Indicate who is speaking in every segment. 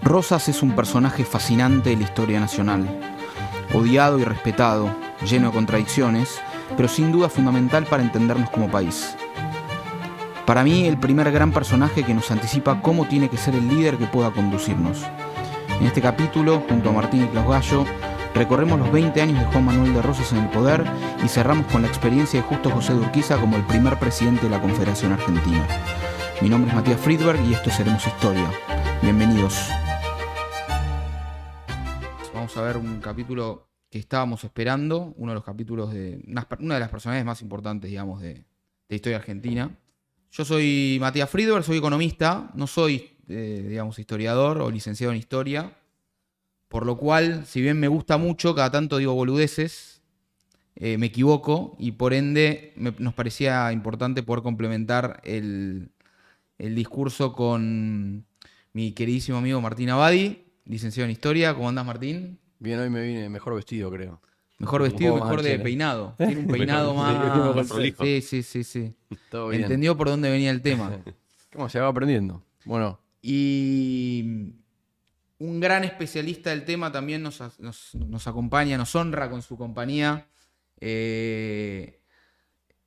Speaker 1: Rosas es un personaje fascinante de la historia nacional, odiado y respetado, lleno de contradicciones, pero sin duda fundamental para entendernos como país. Para mí, el primer gran personaje que nos anticipa cómo tiene que ser el líder que pueda conducirnos. En este capítulo, junto a Martín y Klaus Gallo, recorremos los 20 años de Juan Manuel de Rosas en el poder y cerramos con la experiencia de Justo José de Urquiza como el primer presidente de la Confederación Argentina. Mi nombre es Matías Friedberg y esto es Seremos Historia. Bienvenidos. Vamos a ver un capítulo que estábamos esperando, uno de los capítulos de una de las personalidades más importantes, digamos, de historia argentina. Yo soy Matías Friedberg, soy economista, no soy, digamos, historiador o licenciado en historia, por lo cual, si bien me gusta mucho, cada tanto digo boludeces, me equivoco y por ende nos parecía importante poder complementar el discurso con mi queridísimo amigo Martín Abadi, licenciado en historia. ¿Cómo andás, Martín?
Speaker 2: Bien, hoy me vine mejor vestido, creo.
Speaker 1: Mejor vestido, mejor de peinado. Tiene un peinado más prolijo. Sí.
Speaker 2: Todo bien.
Speaker 1: Entendió por dónde venía el tema.
Speaker 2: ¿Cómo se va aprendiendo? Bueno.
Speaker 1: Y un gran especialista del tema también nos acompaña, nos honra con su compañía. El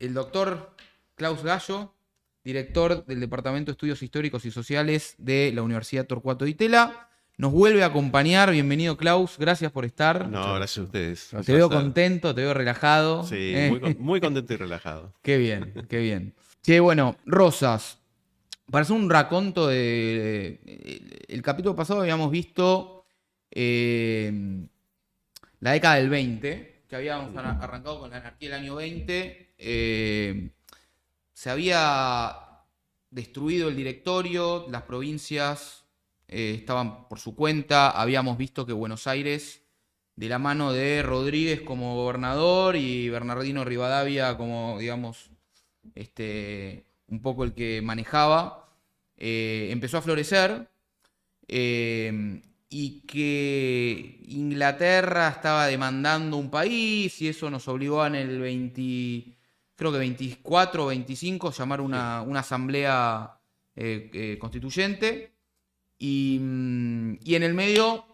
Speaker 1: doctor Klaus Gallo, director del Departamento de Estudios Históricos y Sociales de la Universidad Torcuato Di Tella. Nos vuelve a acompañar. Bienvenido, Klaus. Gracias por estar.
Speaker 3: No, gracias a ustedes.
Speaker 1: Te veo contento, te veo relajado.
Speaker 3: Sí, muy contento y relajado.
Speaker 1: Qué bien, qué bien. Che, bueno, Rosas. Para hacer un raconto el capítulo pasado habíamos visto la década del 20, que habíamos arrancado con la anarquía del año 20. Se había destruido el directorio, las provincias estaban por su cuenta. Habíamos visto que Buenos Aires, de la mano de Rodríguez como gobernador y Bernardino Rivadavia como, digamos, un poco el que manejaba, empezó a florecer, y que Inglaterra estaba demandando un país y eso nos obligó en el 24 o 25 llamar una asamblea constituyente. Y en el medio,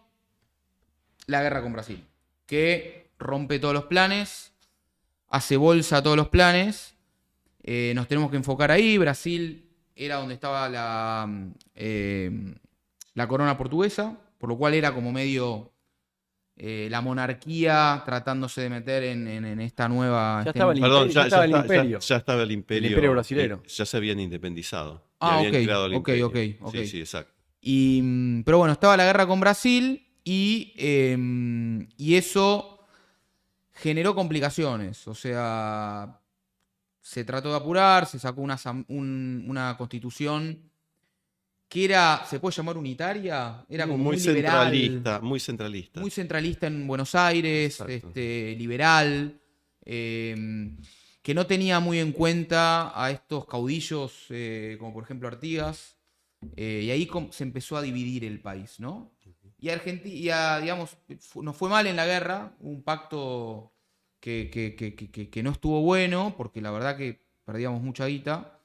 Speaker 1: la guerra con Brasil, que rompe todos los planes, hace bolsa todos los planes. Nos tenemos que enfocar ahí. Brasil era donde estaba la corona portuguesa, por lo cual era como medio la monarquía tratándose de meter en esta nueva...
Speaker 2: Ya estaba el imperio.
Speaker 3: Ya estaba el imperio.
Speaker 2: El imperio brasilero.
Speaker 3: Ya se habían independizado.
Speaker 1: Habían
Speaker 3: creado el imperio.
Speaker 1: Ok.
Speaker 3: Sí, exacto.
Speaker 1: Pero bueno, estaba la guerra con Brasil y eso generó complicaciones. O sea, se trató de apurar, se sacó una constitución que era, ¿se puede llamar unitaria? Era como muy
Speaker 3: centralista,
Speaker 1: liberal,
Speaker 3: muy centralista.
Speaker 1: Muy centralista en Buenos Aires, liberal, que no tenía muy en cuenta a estos caudillos como por ejemplo Artigas. Y ahí se empezó a dividir el país, ¿no? Y Argentina, digamos, nos fue mal en la guerra, un pacto que no estuvo bueno, porque la verdad que perdíamos mucha guita.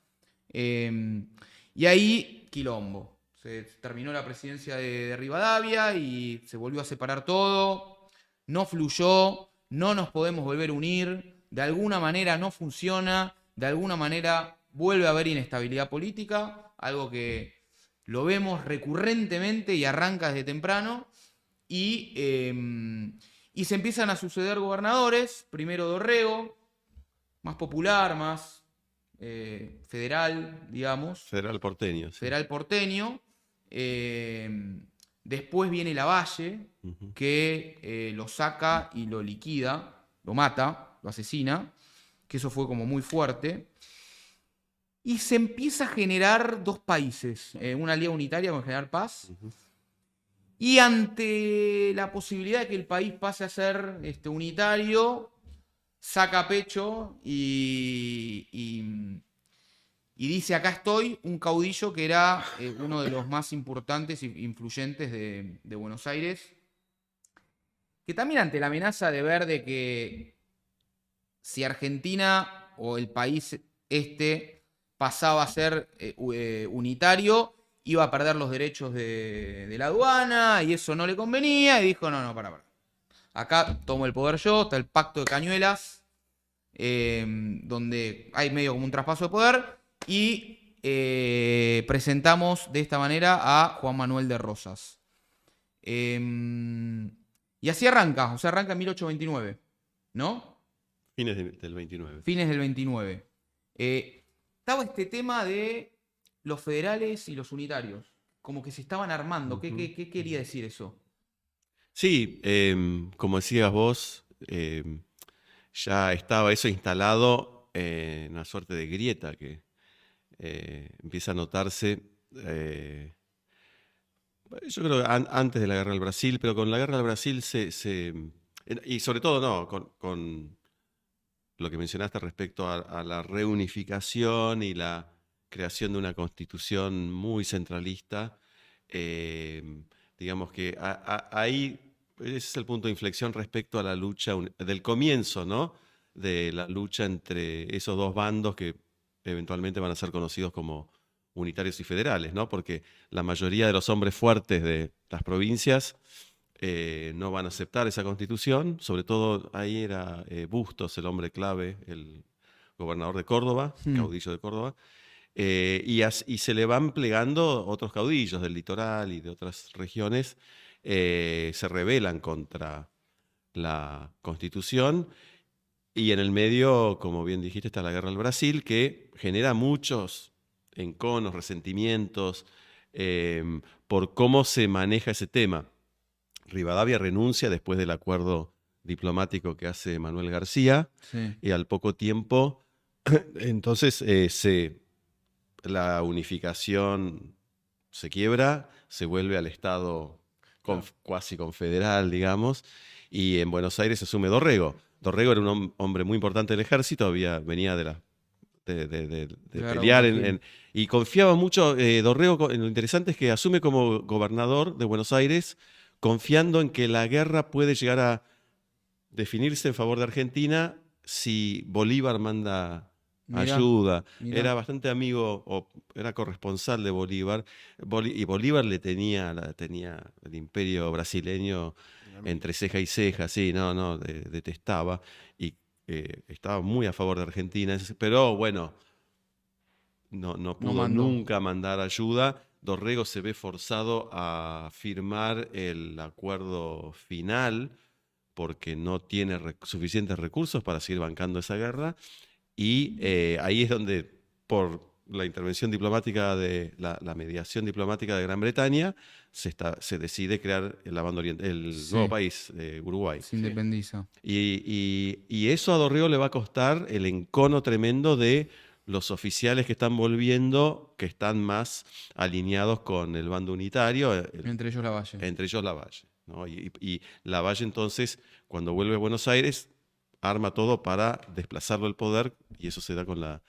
Speaker 1: Y ahí, quilombo. Se terminó la presidencia de Rivadavia y se volvió a separar todo. No fluyó, no nos podemos volver a unir. De alguna manera no funciona, de alguna manera vuelve a haber inestabilidad política, algo que lo vemos recurrentemente y arranca desde temprano. Y se empiezan a suceder gobernadores. Primero Dorrego, más popular, más federal, digamos.
Speaker 3: Federal porteño. Sí.
Speaker 1: Federal porteño. Después viene Lavalle, que lo saca y lo liquida, lo mata, lo asesina. Que eso fue como muy fuerte. Y se empieza a generar dos países, una liga unitaria con General Paz, y ante la posibilidad de que el país pase a ser unitario, saca pecho y dice: acá estoy, un caudillo que era uno de los más importantes e influyentes de Buenos Aires, que también ante la amenaza de ver de que si Argentina o el país pasaba a ser unitario, iba a perder los derechos de la aduana y eso no le convenía y dijo, no, para. Acá tomo el poder yo, está el pacto de Cañuelas, donde hay medio como un traspaso de poder y presentamos de esta manera a Juan Manuel de Rosas. Y así arranca, o sea, arranca en 1829, ¿no?
Speaker 3: Fines del 29.
Speaker 1: Fines del 29. Estaba este tema de los federales y los unitarios, como que se estaban armando.
Speaker 3: Ujú.
Speaker 1: ¿Qué quería decir eso?
Speaker 3: Sí, como decías vos, ya estaba eso instalado en una suerte de grieta que empieza a notarse, yo creo que antes de la guerra del Brasil, pero con la guerra del Brasil y sobre todo no, con lo que mencionaste respecto a la reunificación y la creación de una constitución muy centralista, digamos que ahí ese es el punto de inflexión respecto a la lucha del comienzo, ¿no? De la lucha entre esos dos bandos que eventualmente van a ser conocidos como unitarios y federales, ¿no? Porque la mayoría de los hombres fuertes de las provincias no van a aceptar esa constitución. Sobre todo ahí era Bustos el hombre clave, el gobernador de Córdoba, caudillo de Córdoba. Y se le van plegando otros caudillos del litoral y de otras regiones, se rebelan contra la constitución. Y en el medio, como bien dijiste, está la guerra del Brasil, que genera muchos enconos, resentimientos por cómo se maneja ese tema. Rivadavia renuncia después del acuerdo diplomático que hace Manuel García,
Speaker 1: Sí.
Speaker 3: y al poco tiempo, entonces la unificación se quiebra, se vuelve al Estado cuasi confederal, digamos, y en Buenos Aires se asume Dorrego. Dorrego era un hombre muy importante del ejército, venía de pelear y confiaba mucho. Dorrego, lo interesante es que asume como gobernador de Buenos Aires, confiando en que la guerra puede llegar a definirse en favor de Argentina si Bolívar manda ayuda.
Speaker 1: Mirá.
Speaker 3: Era bastante amigo, era corresponsal de Bolívar, y Bolívar tenía el imperio brasileño entre ceja y ceja, sí, detestaba, y estaba muy a favor de Argentina, pero bueno, no pudo nunca mandar ayuda. Dorrego se ve forzado a firmar el acuerdo final porque no tiene suficientes recursos para seguir bancando esa guerra, y ahí es donde, por la intervención diplomática la mediación diplomática de Gran Bretaña, se decide crear el nuevo país, Uruguay.
Speaker 1: Se independiza.
Speaker 3: Y eso a Dorrego le va a costar el encono tremendo de los oficiales que están volviendo, que están más alineados con el bando unitario.
Speaker 1: Entre ellos Lavalle.
Speaker 3: Entre ellos Lavalle, ¿no? Y Lavalle entonces, cuando vuelve a Buenos Aires, arma todo para desplazarlo del poder, y eso se da con la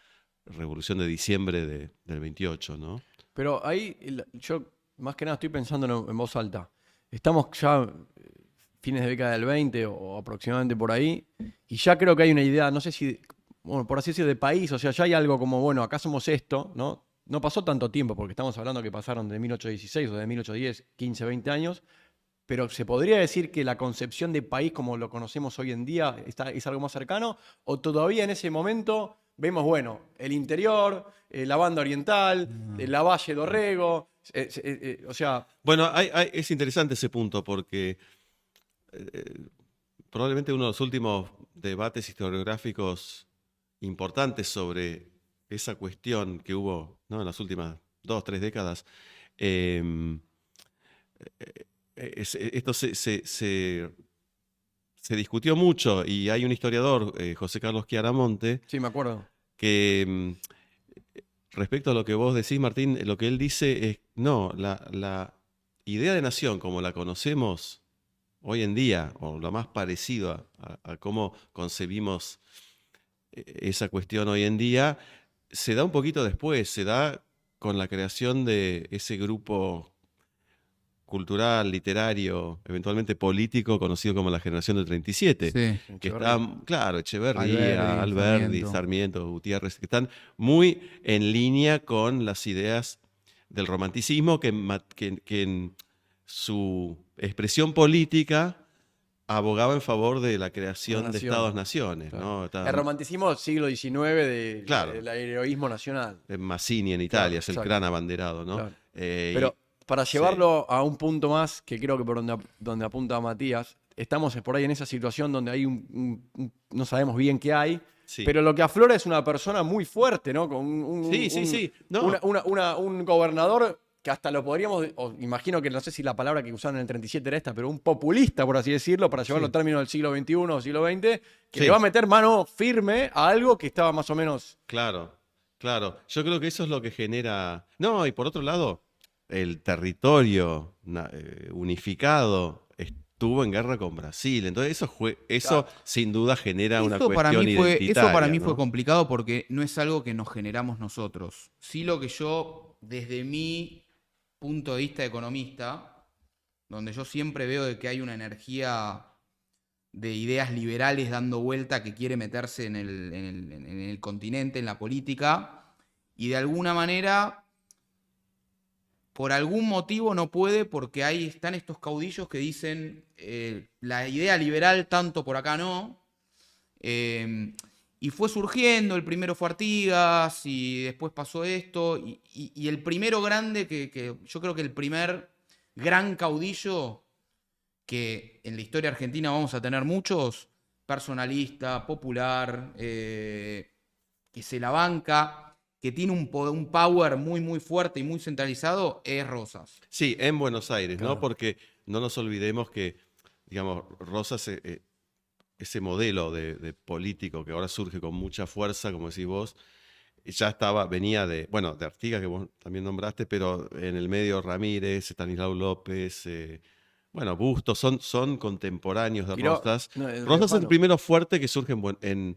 Speaker 3: Revolución de diciembre del 28, ¿no?
Speaker 2: Pero ahí yo más que nada estoy pensando en voz alta. Estamos ya fines de década del 20 o aproximadamente por ahí, y ya creo que hay una idea, no sé si, bueno, por así decirlo, de país, o sea, ya hay algo como, bueno, acá somos esto, ¿no? No pasó tanto tiempo, porque estamos hablando que pasaron de 1816 o de 1810, 15, 20 años, pero ¿se podría decir que la concepción de país como lo conocemos hoy en día es algo más cercano? ¿O todavía en ese momento vemos, bueno, el interior, la banda oriental, Lavalle, Dorrego, o sea...
Speaker 3: Bueno, es interesante ese punto porque probablemente uno de los últimos debates historiográficos importantes sobre esa cuestión que hubo, ¿no?, en las últimas 2 o 3 décadas, esto se discutió mucho, y hay un historiador, José Carlos Chiaramonte,
Speaker 2: Sí, me acuerdo.
Speaker 3: que respecto a lo que vos decís, Martín, lo que él dice es, no, la idea de nación como la conocemos hoy en día, o lo más parecido a cómo concebimos esa cuestión hoy en día, se da un poquito después, se da con la creación de ese grupo cultural, literario, eventualmente político, conocido como la generación del 37.
Speaker 1: Sí.
Speaker 3: Que están, claro, Echeverría, Alberdi, Sarmiento, Gutiérrez, que están muy en línea con las ideas del romanticismo que en su expresión política abogaba en favor de la creación de
Speaker 2: nación.
Speaker 3: Estados-naciones.
Speaker 2: Claro.
Speaker 3: ¿no?
Speaker 2: El romanticismo siglo XIX
Speaker 3: Claro.
Speaker 2: del heroísmo nacional.
Speaker 3: Mazzini en Italia,
Speaker 2: Claro,
Speaker 3: es el
Speaker 2: exacto.
Speaker 3: gran abanderado, ¿no?
Speaker 2: Claro.
Speaker 3: Y-
Speaker 2: Pero para llevarlo a un punto más, que creo que por donde apunta Matías, estamos por ahí en esa situación donde hay no sabemos bien qué hay,
Speaker 3: sí.
Speaker 2: pero lo que aflora es una persona muy fuerte, ¿no? Con
Speaker 3: Sí. No.
Speaker 2: un gobernador que hasta lo podríamos, o imagino que no sé si la palabra que usaron en el 37 era esta, pero un populista, por así decirlo, para llevarlo a términos del siglo XXI o siglo XX, que
Speaker 3: Sí.
Speaker 2: le va a meter mano firme a algo que estaba más o menos...
Speaker 3: Claro. Yo creo que eso es lo que genera. No, y por otro lado, el territorio unificado estuvo en guerra con Brasil. Entonces, eso sin duda genera una
Speaker 1: Eso para
Speaker 3: cuestión
Speaker 1: mí fue,
Speaker 3: identitaria.
Speaker 1: eso para mí
Speaker 3: ¿no?
Speaker 1: fue complicado porque no es algo que nos generamos nosotros. Sí, lo que yo, desde mi punto de vista de economista, donde yo siempre veo de que hay una energía de ideas liberales dando vuelta que quiere meterse en el continente, en la política, y de alguna manera, por algún motivo no puede, porque ahí están estos caudillos que dicen la idea liberal tanto por acá no. Y fue surgiendo, el primero fue Artigas y después pasó esto, y el primero grande, que yo creo que el primer gran caudillo, que en la historia argentina vamos a tener muchos, personalista, popular, que se la banca, que tiene un power muy fuerte y muy centralizado, es Rosas.
Speaker 3: Sí, en Buenos Aires,
Speaker 2: Claro.
Speaker 3: ¿no? Porque no nos olvidemos que, digamos, Rosas, ese modelo de político que ahora surge con mucha fuerza, como decís vos, ya venía de Artigas, que vos también nombraste, pero en el medio Ramírez, Estanislao López, Bustos, son contemporáneos de Rosas. Rosas es el primero fuerte que surge en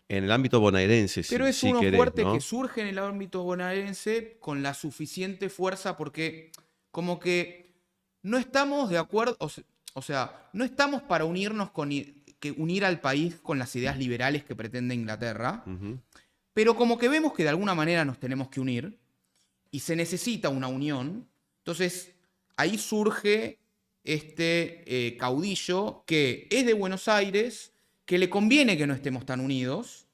Speaker 3: el ámbito bonaerense,
Speaker 1: Pero es
Speaker 3: si
Speaker 1: uno
Speaker 3: querés,
Speaker 1: fuerte
Speaker 3: ¿no?
Speaker 1: que surge en el ámbito bonaerense con la suficiente fuerza porque como que no estamos de acuerdo, o sea, no estamos para unir al país con las ideas liberales que pretende Inglaterra, pero como que vemos que de alguna manera nos tenemos que unir y se necesita una unión, entonces ahí surge este caudillo que es de Buenos Aires, que le conviene que no estemos tan unidos,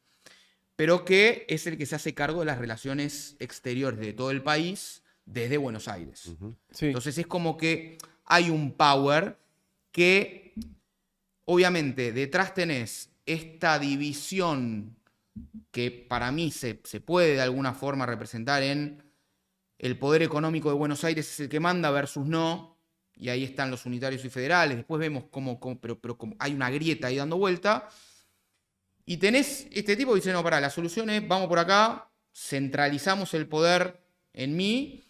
Speaker 1: pero que es el que se hace cargo de las relaciones exteriores de todo el país desde Buenos Aires.
Speaker 2: Sí.
Speaker 1: Entonces es como que hay un power que, obviamente, detrás tenés esta división que para mí se puede de alguna forma representar en el poder económico de Buenos Aires es el que manda versus no, y ahí están los unitarios y federales, después vemos pero hay una grieta ahí dando vuelta, y tenés este tipo que dice, no, pará, la solución es, vamos por acá, centralizamos el poder en mí,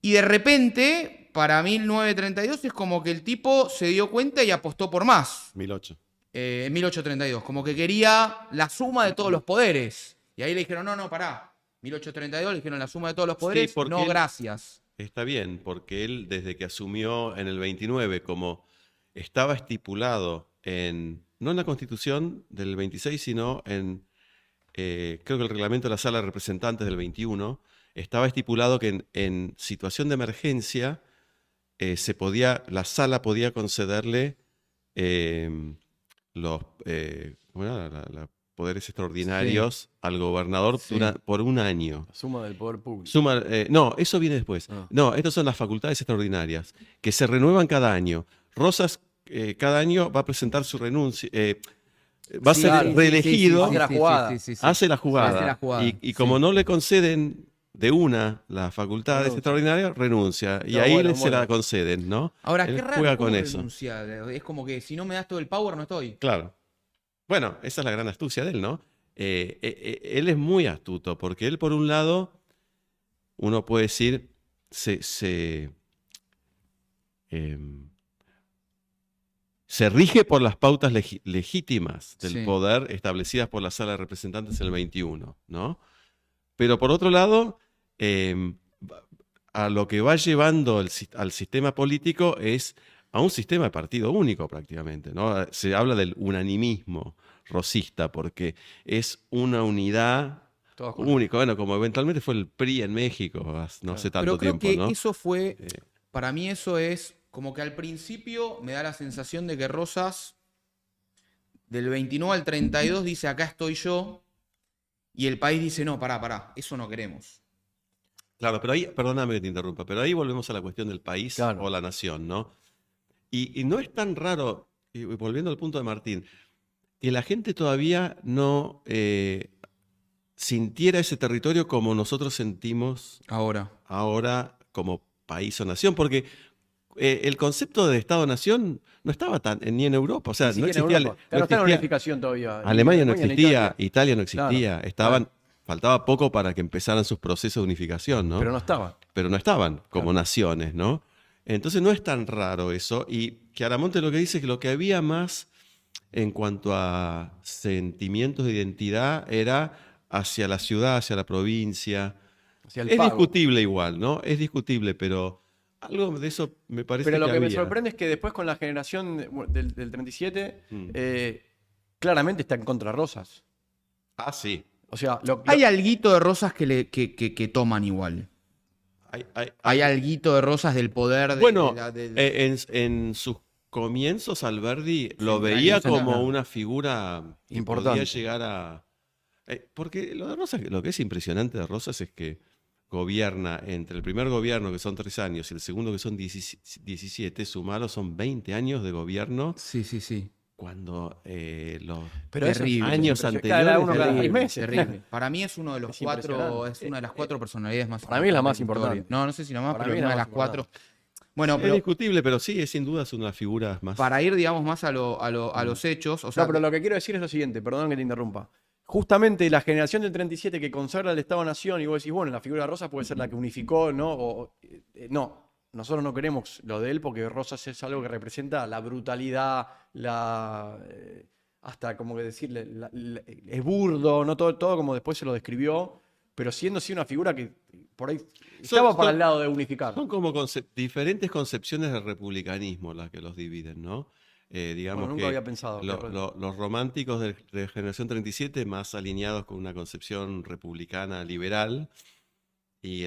Speaker 1: y de repente, para 1932, es como que el tipo se dio cuenta y apostó por más.
Speaker 3: 1008.
Speaker 1: En 1832, como que quería la suma de todos los poderes. Y ahí le dijeron, no, pará. 1832 le dijeron la suma de todos los poderes,
Speaker 3: porque
Speaker 1: no, gracias.
Speaker 3: Está bien, porque él desde que asumió en el 29, como estaba estipulado no en la Constitución del 26, sino creo que el reglamento de la Sala de Representantes del 21, estaba estipulado que en situación de emergencia la Sala podía concederle los poderes extraordinarios al gobernador por un año.
Speaker 2: La suma del poder público.
Speaker 3: No, eso viene después.
Speaker 2: Ah.
Speaker 3: No, estas son las facultades extraordinarias, que se renuevan cada año. Rosas cada año va a presentar su renuncia, va a ser reelegido,
Speaker 2: Hace la jugada.
Speaker 3: hace la jugada.
Speaker 1: Hace la jugada,
Speaker 3: Y como no le conceden de una las facultades extraordinarias, renuncia. Y ahí se la conceden, ¿no?
Speaker 1: Ahora,
Speaker 3: Él
Speaker 1: qué raro
Speaker 3: juega
Speaker 1: cómo
Speaker 3: con eso.
Speaker 1: renunciar. Es como que si no me das todo el power, no estoy.
Speaker 3: Claro. Bueno, esa es la gran astucia de él, ¿no? Él es muy astuto, porque él, por un lado, uno puede decir, se rige por las pautas legítimas del poder establecidas por la Sala de Representantes en el 21, ¿no? Pero por otro lado, a lo que va llevando al sistema político es a un sistema de partido único prácticamente, ¿no? Se habla del unanimismo rosista porque es una unidad
Speaker 2: Todos juntos.
Speaker 3: único. Bueno, como eventualmente fue el PRI en México, no hace tanto
Speaker 1: Pero creo
Speaker 3: tiempo,
Speaker 1: que
Speaker 3: ¿no?
Speaker 1: eso fue, para mí eso es como que al principio me da la sensación de que Rosas del 29 al 32 dice acá estoy yo y el país dice no, pará, eso no queremos.
Speaker 3: Claro, pero ahí, perdóname que te interrumpa, pero ahí volvemos a la cuestión del país
Speaker 2: Claro.
Speaker 3: o la nación, ¿no? Y no es tan raro, y volviendo al punto de Martín, que la gente todavía no sintiera ese territorio como nosotros sentimos ahora como país o nación, porque el concepto de Estado-nación no estaba ni en Europa, o sea,
Speaker 2: Ni
Speaker 3: no
Speaker 2: siquiera en
Speaker 3: existía,
Speaker 2: Europa.
Speaker 3: no
Speaker 2: Claro, está en la
Speaker 3: existía-
Speaker 2: unificación todavía. Ni
Speaker 3: Alemania no
Speaker 2: ni
Speaker 3: existía, Italia no existía,
Speaker 2: Claro.
Speaker 3: faltaba poco para que empezaran sus procesos de unificación, ¿no?
Speaker 2: Pero no estaba.
Speaker 3: Pero no estaban como
Speaker 2: Claro.
Speaker 3: naciones, ¿no? Entonces no es tan raro eso. Y Chiaramonte lo que dice es que lo que había más en cuanto a sentimientos de identidad era hacia la ciudad, hacia la provincia.
Speaker 2: Hacia el
Speaker 3: Es
Speaker 2: pago.
Speaker 3: discutible igual, ¿no? Es discutible, pero algo de eso me parece
Speaker 2: Pero lo que me
Speaker 3: había.
Speaker 2: sorprende es que después con la generación del 37,
Speaker 3: Mm.
Speaker 2: claramente está en contra de Rosas.
Speaker 3: Ah, sí.
Speaker 2: O sea,
Speaker 1: Hay alguito de Rosas que toman igual. Hay alguito de Rosas del poder
Speaker 3: Bueno,
Speaker 1: de
Speaker 3: en sus comienzos Alberdi lo
Speaker 1: Centraliza,
Speaker 3: veía como
Speaker 1: claro.
Speaker 3: una figura que
Speaker 2: Importante.
Speaker 3: podía llegar a... porque lo de Rosas, lo que es impresionante de Rosas es que gobierna entre el primer gobierno, que son 3 años, y el segundo, que son 17, sumados son 20 años de gobierno,
Speaker 1: Sí.
Speaker 3: cuando los
Speaker 2: Pero eso es
Speaker 1: Terrible.
Speaker 3: años
Speaker 2: cada
Speaker 3: anteriores...
Speaker 2: uno cada
Speaker 3: terrible.
Speaker 2: 6 meses.
Speaker 1: Terrible. Para mí es uno de los
Speaker 2: Es
Speaker 1: cuatro,
Speaker 2: impresionante.
Speaker 1: es una de las 4 personalidades más
Speaker 2: Para mí es la más
Speaker 1: importantes de la
Speaker 2: importante.
Speaker 1: historia. No sé si la más,
Speaker 2: Para
Speaker 1: pero
Speaker 2: mí es
Speaker 1: una
Speaker 2: la
Speaker 1: de
Speaker 2: más
Speaker 1: las 4.
Speaker 2: importante.
Speaker 1: Bueno,
Speaker 3: Es
Speaker 1: pero
Speaker 3: discutible, pero sí, es sin duda es una de las figuras más...
Speaker 1: para ir, digamos, más a los hechos, o sea,
Speaker 2: No, pero lo que quiero decir es lo siguiente, perdón que te interrumpa. Justamente la generación del 37 que consagra el Estado-Nación y vos decís, bueno, la figura de Rosas puede ser la que unificó, ¿no? No, nosotros no queremos lo de él porque Rosas es algo que representa la brutalidad, hasta como que decirle, es burdo, ¿no? Todo como después se lo describió, pero siendo así una figura que por ahí estaba para el lado de unificar.
Speaker 3: Son como diferentes concepciones del republicanismo las que los dividen, ¿no? Digamos
Speaker 2: Bueno, nunca
Speaker 3: que
Speaker 2: había pensado.
Speaker 3: los románticos de Generación 37 más alineados con una concepción republicana liberal. Y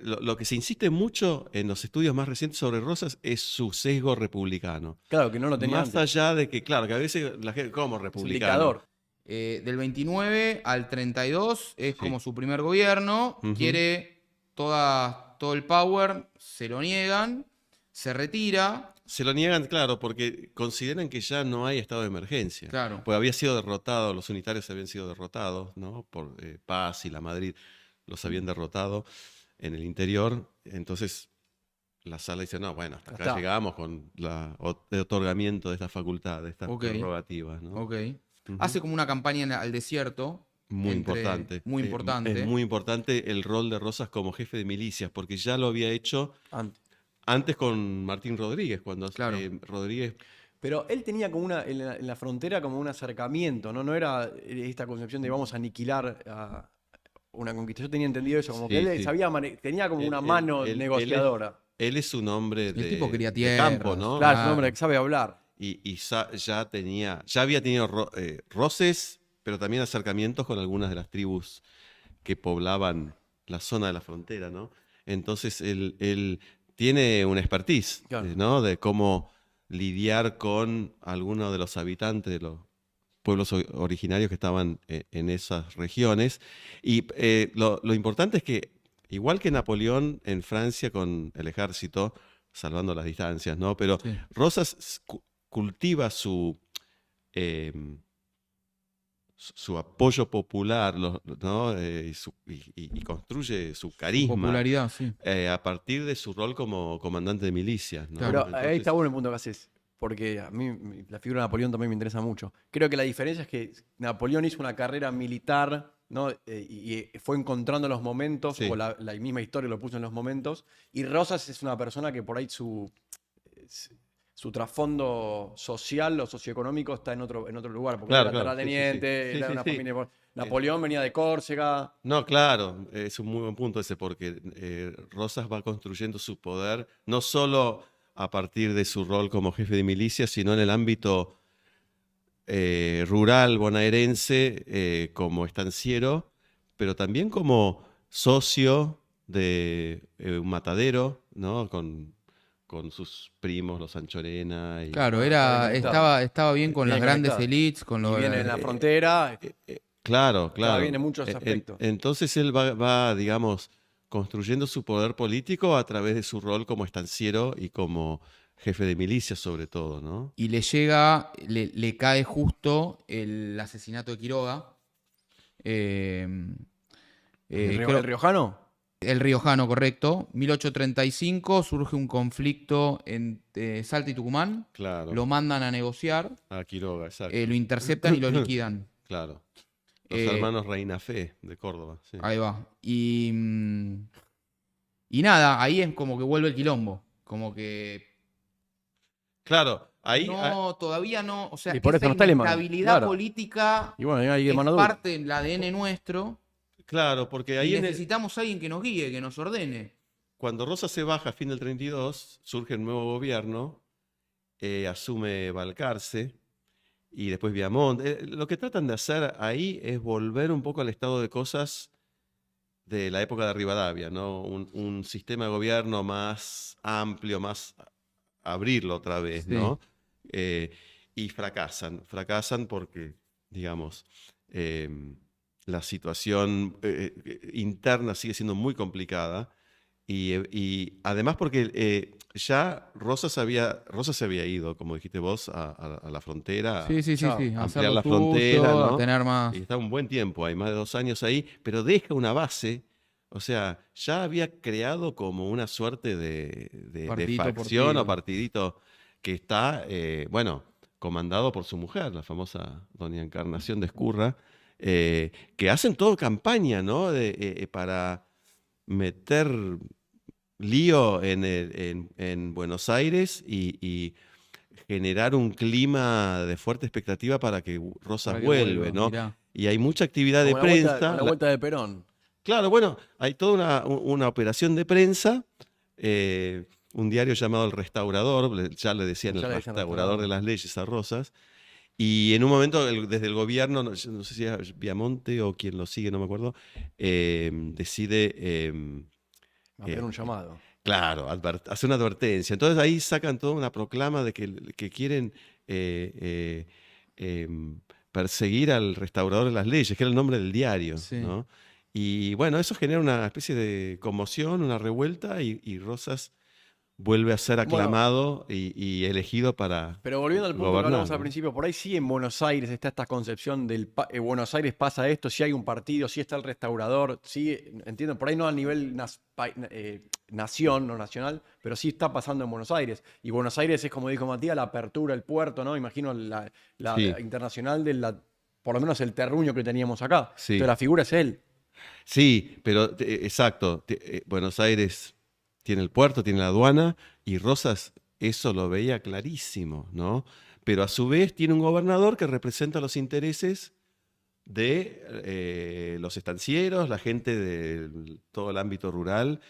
Speaker 3: lo que se insiste mucho en los estudios más recientes sobre Rosas es su sesgo republicano.
Speaker 2: Claro, que no lo tenía
Speaker 3: Más
Speaker 2: antes.
Speaker 3: allá de que, claro, que a veces la gente, ¿cómo
Speaker 2: Es un
Speaker 3: republicano?
Speaker 2: dictador.
Speaker 1: del 29 al 32 es
Speaker 3: Sí.
Speaker 1: como su primer gobierno,
Speaker 3: Ujú.
Speaker 1: quiere todo el power, se lo niegan, se retira,
Speaker 3: Se lo niegan, claro, porque consideran que ya no hay estado de emergencia.
Speaker 1: claro.
Speaker 3: Pues había sido derrotado, los unitarios habían sido derrotados, ¿no? Por Paz y la Madrid los habían derrotado en el interior. Entonces la sala dice, no, bueno, hasta
Speaker 2: Ya
Speaker 3: acá
Speaker 2: está.
Speaker 3: llegamos con el otorgamiento de esta facultad, de estas
Speaker 1: Ok.
Speaker 3: prerrogativas, ¿no?
Speaker 1: Ok.
Speaker 3: Ujú.
Speaker 1: Hace como una campaña al desierto.
Speaker 3: Muy
Speaker 1: entre-
Speaker 3: importante.
Speaker 1: Muy importante.
Speaker 3: Es muy importante el rol de Rosas como jefe de milicias, porque ya lo había hecho
Speaker 2: Antes.
Speaker 3: antes con Martín Rodríguez, cuando
Speaker 1: Claro.
Speaker 3: Rodríguez...
Speaker 2: Pero él tenía como en la frontera como un acercamiento, ¿no? No era esta concepción de vamos a aniquilar a una conquista. Yo tenía entendido eso, como que
Speaker 3: Sí,
Speaker 2: él
Speaker 3: sí.
Speaker 2: sabía, tenía como una
Speaker 3: Él-
Speaker 2: mano
Speaker 3: él-
Speaker 2: negociadora.
Speaker 3: Él es un hombre
Speaker 1: El tipo quería
Speaker 3: de campo,
Speaker 1: tierras,
Speaker 3: ¿no?
Speaker 2: Claro, es un hombre que sabe hablar.
Speaker 3: Y ya había tenido roces, pero también acercamientos con algunas de las tribus que poblaban la zona de la frontera, ¿no? Entonces él tiene una expertise,
Speaker 2: Claro.
Speaker 3: ¿no? De cómo lidiar con algunos de los habitantes de los pueblos originarios que estaban en esas regiones. Y lo importante es que, igual que Napoleón en Francia con el ejército, salvando las distancias, ¿no? Pero
Speaker 1: Sí.
Speaker 3: Rosas cultiva eh, su apoyo popular, ¿no? Y construye su carisma
Speaker 1: Popularidad, sí.
Speaker 3: a partir de su rol como comandante de milicias, ¿no?
Speaker 1: Claro.
Speaker 2: Pero ahí está bueno el punto que haces, porque a mí la figura de Napoleón también me interesa mucho. Creo que la diferencia es que Napoleón hizo una carrera militar, ¿no? Y fue encontrando los momentos,
Speaker 3: Sí.
Speaker 2: o la misma historia lo puso en los momentos, y Rosas es una persona que por ahí su trasfondo social o socioeconómico está en otro lugar, porque
Speaker 3: Claro,
Speaker 2: era
Speaker 3: claro,
Speaker 2: terrateniente,
Speaker 3: sí, sí.
Speaker 2: era
Speaker 3: Sí,
Speaker 2: una
Speaker 3: sí, sí.
Speaker 2: familia... Napoleón venía de Córcega.
Speaker 3: No, claro, es un muy buen punto ese, porque Rosas va construyendo su poder no solo a partir de su rol como jefe de milicia, sino en el ámbito rural bonaerense como estanciero, pero también como socio de un matadero, ¿no? Con sus primos, los Anchorena.
Speaker 1: Claro,
Speaker 2: Está bien conectado.
Speaker 1: estaba bien con las
Speaker 2: Bien
Speaker 1: grandes
Speaker 2: conectado.
Speaker 1: elites, con
Speaker 2: Y
Speaker 1: lo
Speaker 2: viene en la
Speaker 1: de-
Speaker 2: frontera,
Speaker 3: Claro,
Speaker 2: claro,
Speaker 3: claro.
Speaker 2: viene muchos aspectos.
Speaker 3: Entonces él va, digamos, construyendo su poder político a través de su rol como estanciero y como jefe de milicia, sobre todo, ¿no?
Speaker 1: y le llega, le cae justo el asesinato de Quiroga. Eh,
Speaker 2: ¿El riojano?
Speaker 1: el riojano, correcto. 1835 surge un conflicto entre Salta y Tucumán.
Speaker 3: Claro.
Speaker 1: Lo mandan a negociar,
Speaker 3: A Quiroga, exacto.
Speaker 1: lo interceptan y lo liquidan.
Speaker 3: Claro. Los
Speaker 1: Eh,
Speaker 3: hermanos Reina Fe de Córdoba, sí.
Speaker 1: Ahí va. Y nada, ahí es como que vuelve el quilombo. Como que
Speaker 3: Claro,
Speaker 1: no, todavía no. O sea,
Speaker 2: Y por eso
Speaker 1: esa
Speaker 2: no está Lehmann.
Speaker 1: inestabilidad
Speaker 2: Claro.
Speaker 1: política
Speaker 2: Y bueno, hay que
Speaker 1: es
Speaker 2: mano dura.
Speaker 1: parte del ADN nuestro.
Speaker 3: claro, porque
Speaker 1: Y
Speaker 3: ahí
Speaker 1: necesitamos a alguien que nos guíe, que nos ordene.
Speaker 3: cuando Rosa se baja a fin del 32, surge un nuevo gobierno, asume Balcarce y después Viamont. Lo que tratan de hacer ahí es volver un poco al estado de cosas de la época de Rivadavia, ¿no? Un sistema de gobierno más amplio, más abrirlo otra vez,
Speaker 1: Sí.
Speaker 3: ¿no? Y fracasan porque, digamos, la situación interna sigue siendo muy complicada y además porque ya Rosa se había ido, como dijiste vos, a la frontera,
Speaker 1: Sí, sí, sí,
Speaker 2: Chao.
Speaker 1: sí.
Speaker 3: a
Speaker 1: A hacer
Speaker 3: ampliar
Speaker 1: lo
Speaker 3: la
Speaker 1: suyo,
Speaker 3: frontera,
Speaker 1: a
Speaker 3: ¿no?
Speaker 1: tener más.
Speaker 3: Y está un buen tiempo, hay más de 2 años ahí, pero deja una base, o sea, ya había creado como una suerte de
Speaker 1: Partidito por
Speaker 3: facción
Speaker 1: tiro.
Speaker 3: o partidito que está, bueno, comandado por su mujer, la famosa doña Encarnación de Escurra, que hacen todo campaña, ¿no? Para meter lío en Buenos Aires y generar un clima de fuerte expectativa para que Rosas
Speaker 1: Para que
Speaker 3: vuelve,
Speaker 1: vuelva,
Speaker 3: ¿no?
Speaker 1: mirá.
Speaker 3: Y hay mucha actividad de
Speaker 2: Con la vuelta,
Speaker 3: prensa.
Speaker 2: con la vuelta de Perón.
Speaker 3: Claro, bueno, hay toda una operación de prensa. Un diario llamado El Restaurador, ya le decían
Speaker 2: Ya
Speaker 3: el
Speaker 2: le decían
Speaker 3: restaurador
Speaker 2: Restaurador.
Speaker 3: de las leyes a Rosas. Y en un momento, desde el gobierno, no sé si es Viamonte o quien lo sigue, no me acuerdo, decide,
Speaker 2: Hacer un llamado.
Speaker 3: claro, hacer una advertencia. Entonces ahí sacan toda una proclama de que quieren eh, perseguir al restaurador de las leyes, que era el nombre del diario,
Speaker 1: Sí.
Speaker 3: ¿no? Y bueno, eso genera una especie de conmoción, una revuelta, y Rosas vuelve a ser
Speaker 2: Bueno,
Speaker 3: aclamado y elegido para
Speaker 2: pero volviendo al punto que
Speaker 3: gobernar,
Speaker 2: hablamos al
Speaker 3: ¿no?
Speaker 2: principio, por ahí sí en Buenos Aires está esta concepción Buenos Aires pasa esto, si hay un partido, si está el restaurador, sí, entiendo, por ahí no a nivel nación o nacional, pero sí está pasando en Buenos Aires. Y Buenos Aires es, como dijo Matías, la apertura, el puerto, ¿no? Imagino la
Speaker 3: Sí.
Speaker 2: internacional por lo menos el terruño que teníamos acá.
Speaker 3: Sí.
Speaker 2: Entonces la figura es él.
Speaker 3: Sí, pero exacto. Buenos Aires tiene el puerto, tiene la aduana, y Rosas eso lo veía clarísimo, ¿no? Pero a su vez tiene un gobernador que representa los intereses de los estancieros, la gente de todo el ámbito rural.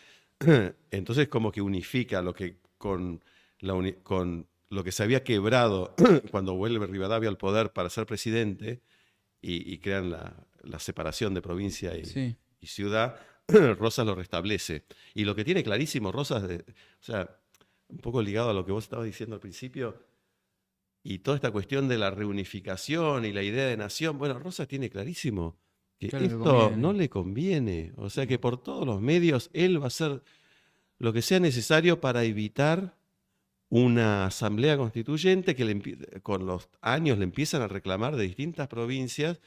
Speaker 3: Entonces como que unifica lo que con lo que se había quebrado cuando vuelve Rivadavia al poder para ser presidente y crean la separación de provincia
Speaker 1: Sí.
Speaker 3: y ciudad, Rosas lo restablece. Y lo que tiene clarísimo Rosas, o sea, un poco ligado a lo que vos estabas diciendo al principio, y toda esta cuestión de la reunificación y la idea de nación, bueno, Rosas tiene clarísimo que
Speaker 1: Claro, le
Speaker 3: esto
Speaker 1: conviene.
Speaker 3: no le conviene. O sea que por todos los medios él va a hacer lo que sea necesario para evitar una asamblea constituyente que con los años le empiezan a reclamar de distintas provincias,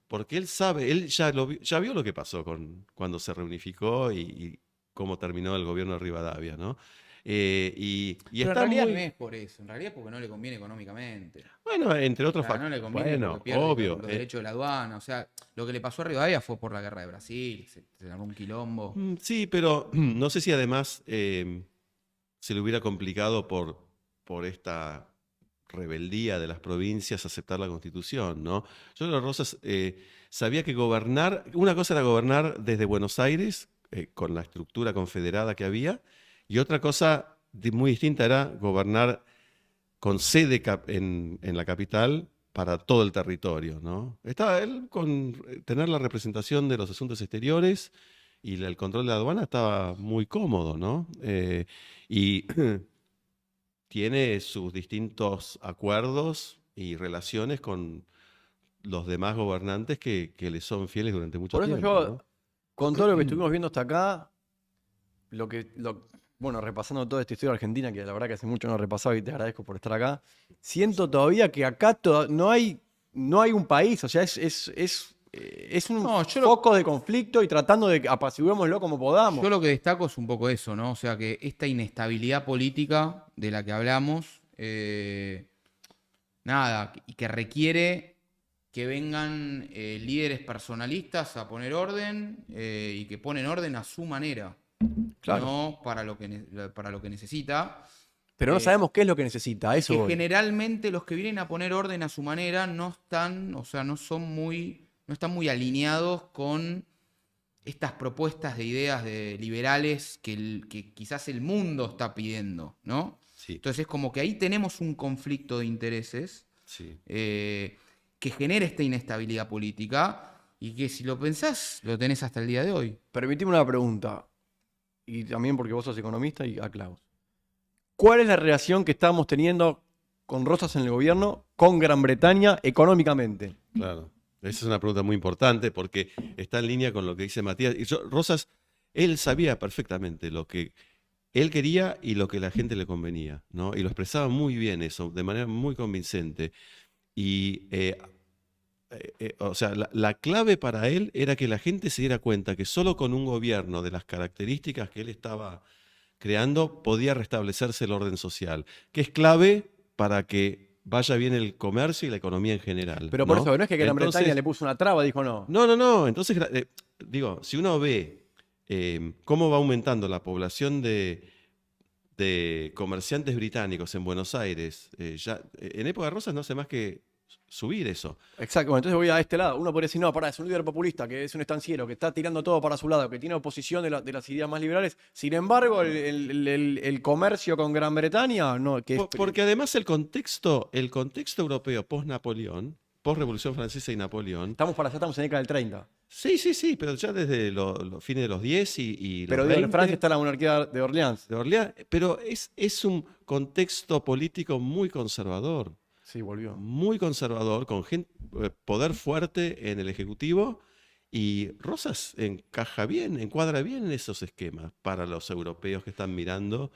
Speaker 3: porque él sabe, él ya vio lo que pasó cuando se reunificó y cómo terminó el gobierno de Rivadavia, ¿no? Y
Speaker 1: Pero en
Speaker 3: está
Speaker 1: realidad
Speaker 3: muy,
Speaker 1: no es por eso, en realidad es porque no le conviene económicamente.
Speaker 3: bueno, entre
Speaker 1: O
Speaker 3: otros
Speaker 1: sea, no
Speaker 3: factores.
Speaker 1: le conviene
Speaker 3: Bueno,
Speaker 1: porque pierde
Speaker 3: obvio.
Speaker 1: los derechos de la aduana. O sea, lo que le pasó a Rivadavia fue por la guerra de Brasil, se armó un quilombo.
Speaker 3: Sí, pero no sé si además se le hubiera complicado por esta rebeldía de las provincias aceptar la constitución, ¿no? Yo creo que Rosas sabía que gobernar, una cosa era gobernar desde Buenos Aires, con la estructura confederada que había, y otra cosa muy distinta era gobernar con sede en la capital, para todo el territorio, ¿no? Estaba él con tener la representación de los asuntos exteriores y el control de la aduana estaba muy cómodo, ¿no? Y tiene sus distintos acuerdos y relaciones con los demás gobernantes que le son fieles durante mucho
Speaker 2: Por eso
Speaker 3: tiempo,
Speaker 2: yo,
Speaker 3: ¿no?
Speaker 2: con todo lo que estuvimos viendo hasta acá, bueno, repasando toda esta historia argentina, que la verdad que hace mucho no repasaba y te agradezco por estar acá, siento todavía que acá no hay un país, o sea, es un
Speaker 1: No,
Speaker 2: foco de conflicto y tratando de apaciguémoslo como podamos.
Speaker 1: Yo lo que destaco es un poco eso, ¿no? O sea, que esta inestabilidad política de la que hablamos, nada, y que requiere que vengan líderes personalistas a poner orden y que ponen orden a su manera,
Speaker 2: Claro.
Speaker 1: no para lo que necesita.
Speaker 2: Pero no sabemos qué es lo que necesita, a eso
Speaker 1: Que
Speaker 2: voy.
Speaker 1: generalmente los que vienen a poner orden a su manera no están, o sea, no están muy alineados con estas propuestas de ideas de liberales que quizás el mundo está pidiendo, ¿no?
Speaker 3: Sí,
Speaker 1: Entonces es como que ahí tenemos un conflicto de intereses
Speaker 3: sí.
Speaker 1: que genera esta inestabilidad política y que si lo pensás, lo tenés hasta el día de hoy.
Speaker 2: Permitime una pregunta, y también porque vos sos economista y a Klaus. ¿Cuál es la relación que estamos teniendo con Rosas en el gobierno con Gran Bretaña económicamente?
Speaker 3: Claro. Esa es una pregunta muy importante porque está en línea con lo que dice Matías. Rosas, él sabía perfectamente lo que él quería y lo que la gente le convenía, ¿no? Y lo expresaba muy bien eso, de manera muy convincente. Y, o sea, la clave para él era que la gente se diera cuenta que solo con un gobierno de las características que él estaba creando podía restablecerse el orden social, que es clave para que vaya bien el comercio y la economía en general.
Speaker 2: Pero por
Speaker 3: ¿no?
Speaker 2: eso, no es que Gran
Speaker 3: Entonces,
Speaker 2: Bretaña le puso una traba, dijo no.
Speaker 3: no. Entonces, digo, si uno ve cómo va aumentando la población de comerciantes británicos en Buenos Aires, en época de Rosas no hace más que subir eso.
Speaker 2: Exacto, bueno, entonces voy a este lado. Uno podría decir, no, pará, es un líder populista, que es un estanciero, que está tirando todo para su lado, que tiene oposición de las ideas más liberales. Sin embargo, el comercio con Gran Bretaña, no, que es...
Speaker 3: Porque además el contexto europeo post-Napoleón, post-Revolución Francesa y Napoleón.
Speaker 2: Estamos para allá, estamos en la década del 30.
Speaker 3: Sí, pero ya desde los fines de los 10 y
Speaker 2: Pero
Speaker 3: los
Speaker 2: digo,
Speaker 3: 20.
Speaker 2: en Francia está la monarquía de Orleans.
Speaker 3: De Orleans, pero es un contexto político muy conservador.
Speaker 2: Sí, volvió.
Speaker 3: Muy conservador, con poder fuerte en el Ejecutivo, y Rosas encuadra bien en esos esquemas para los europeos que están mirando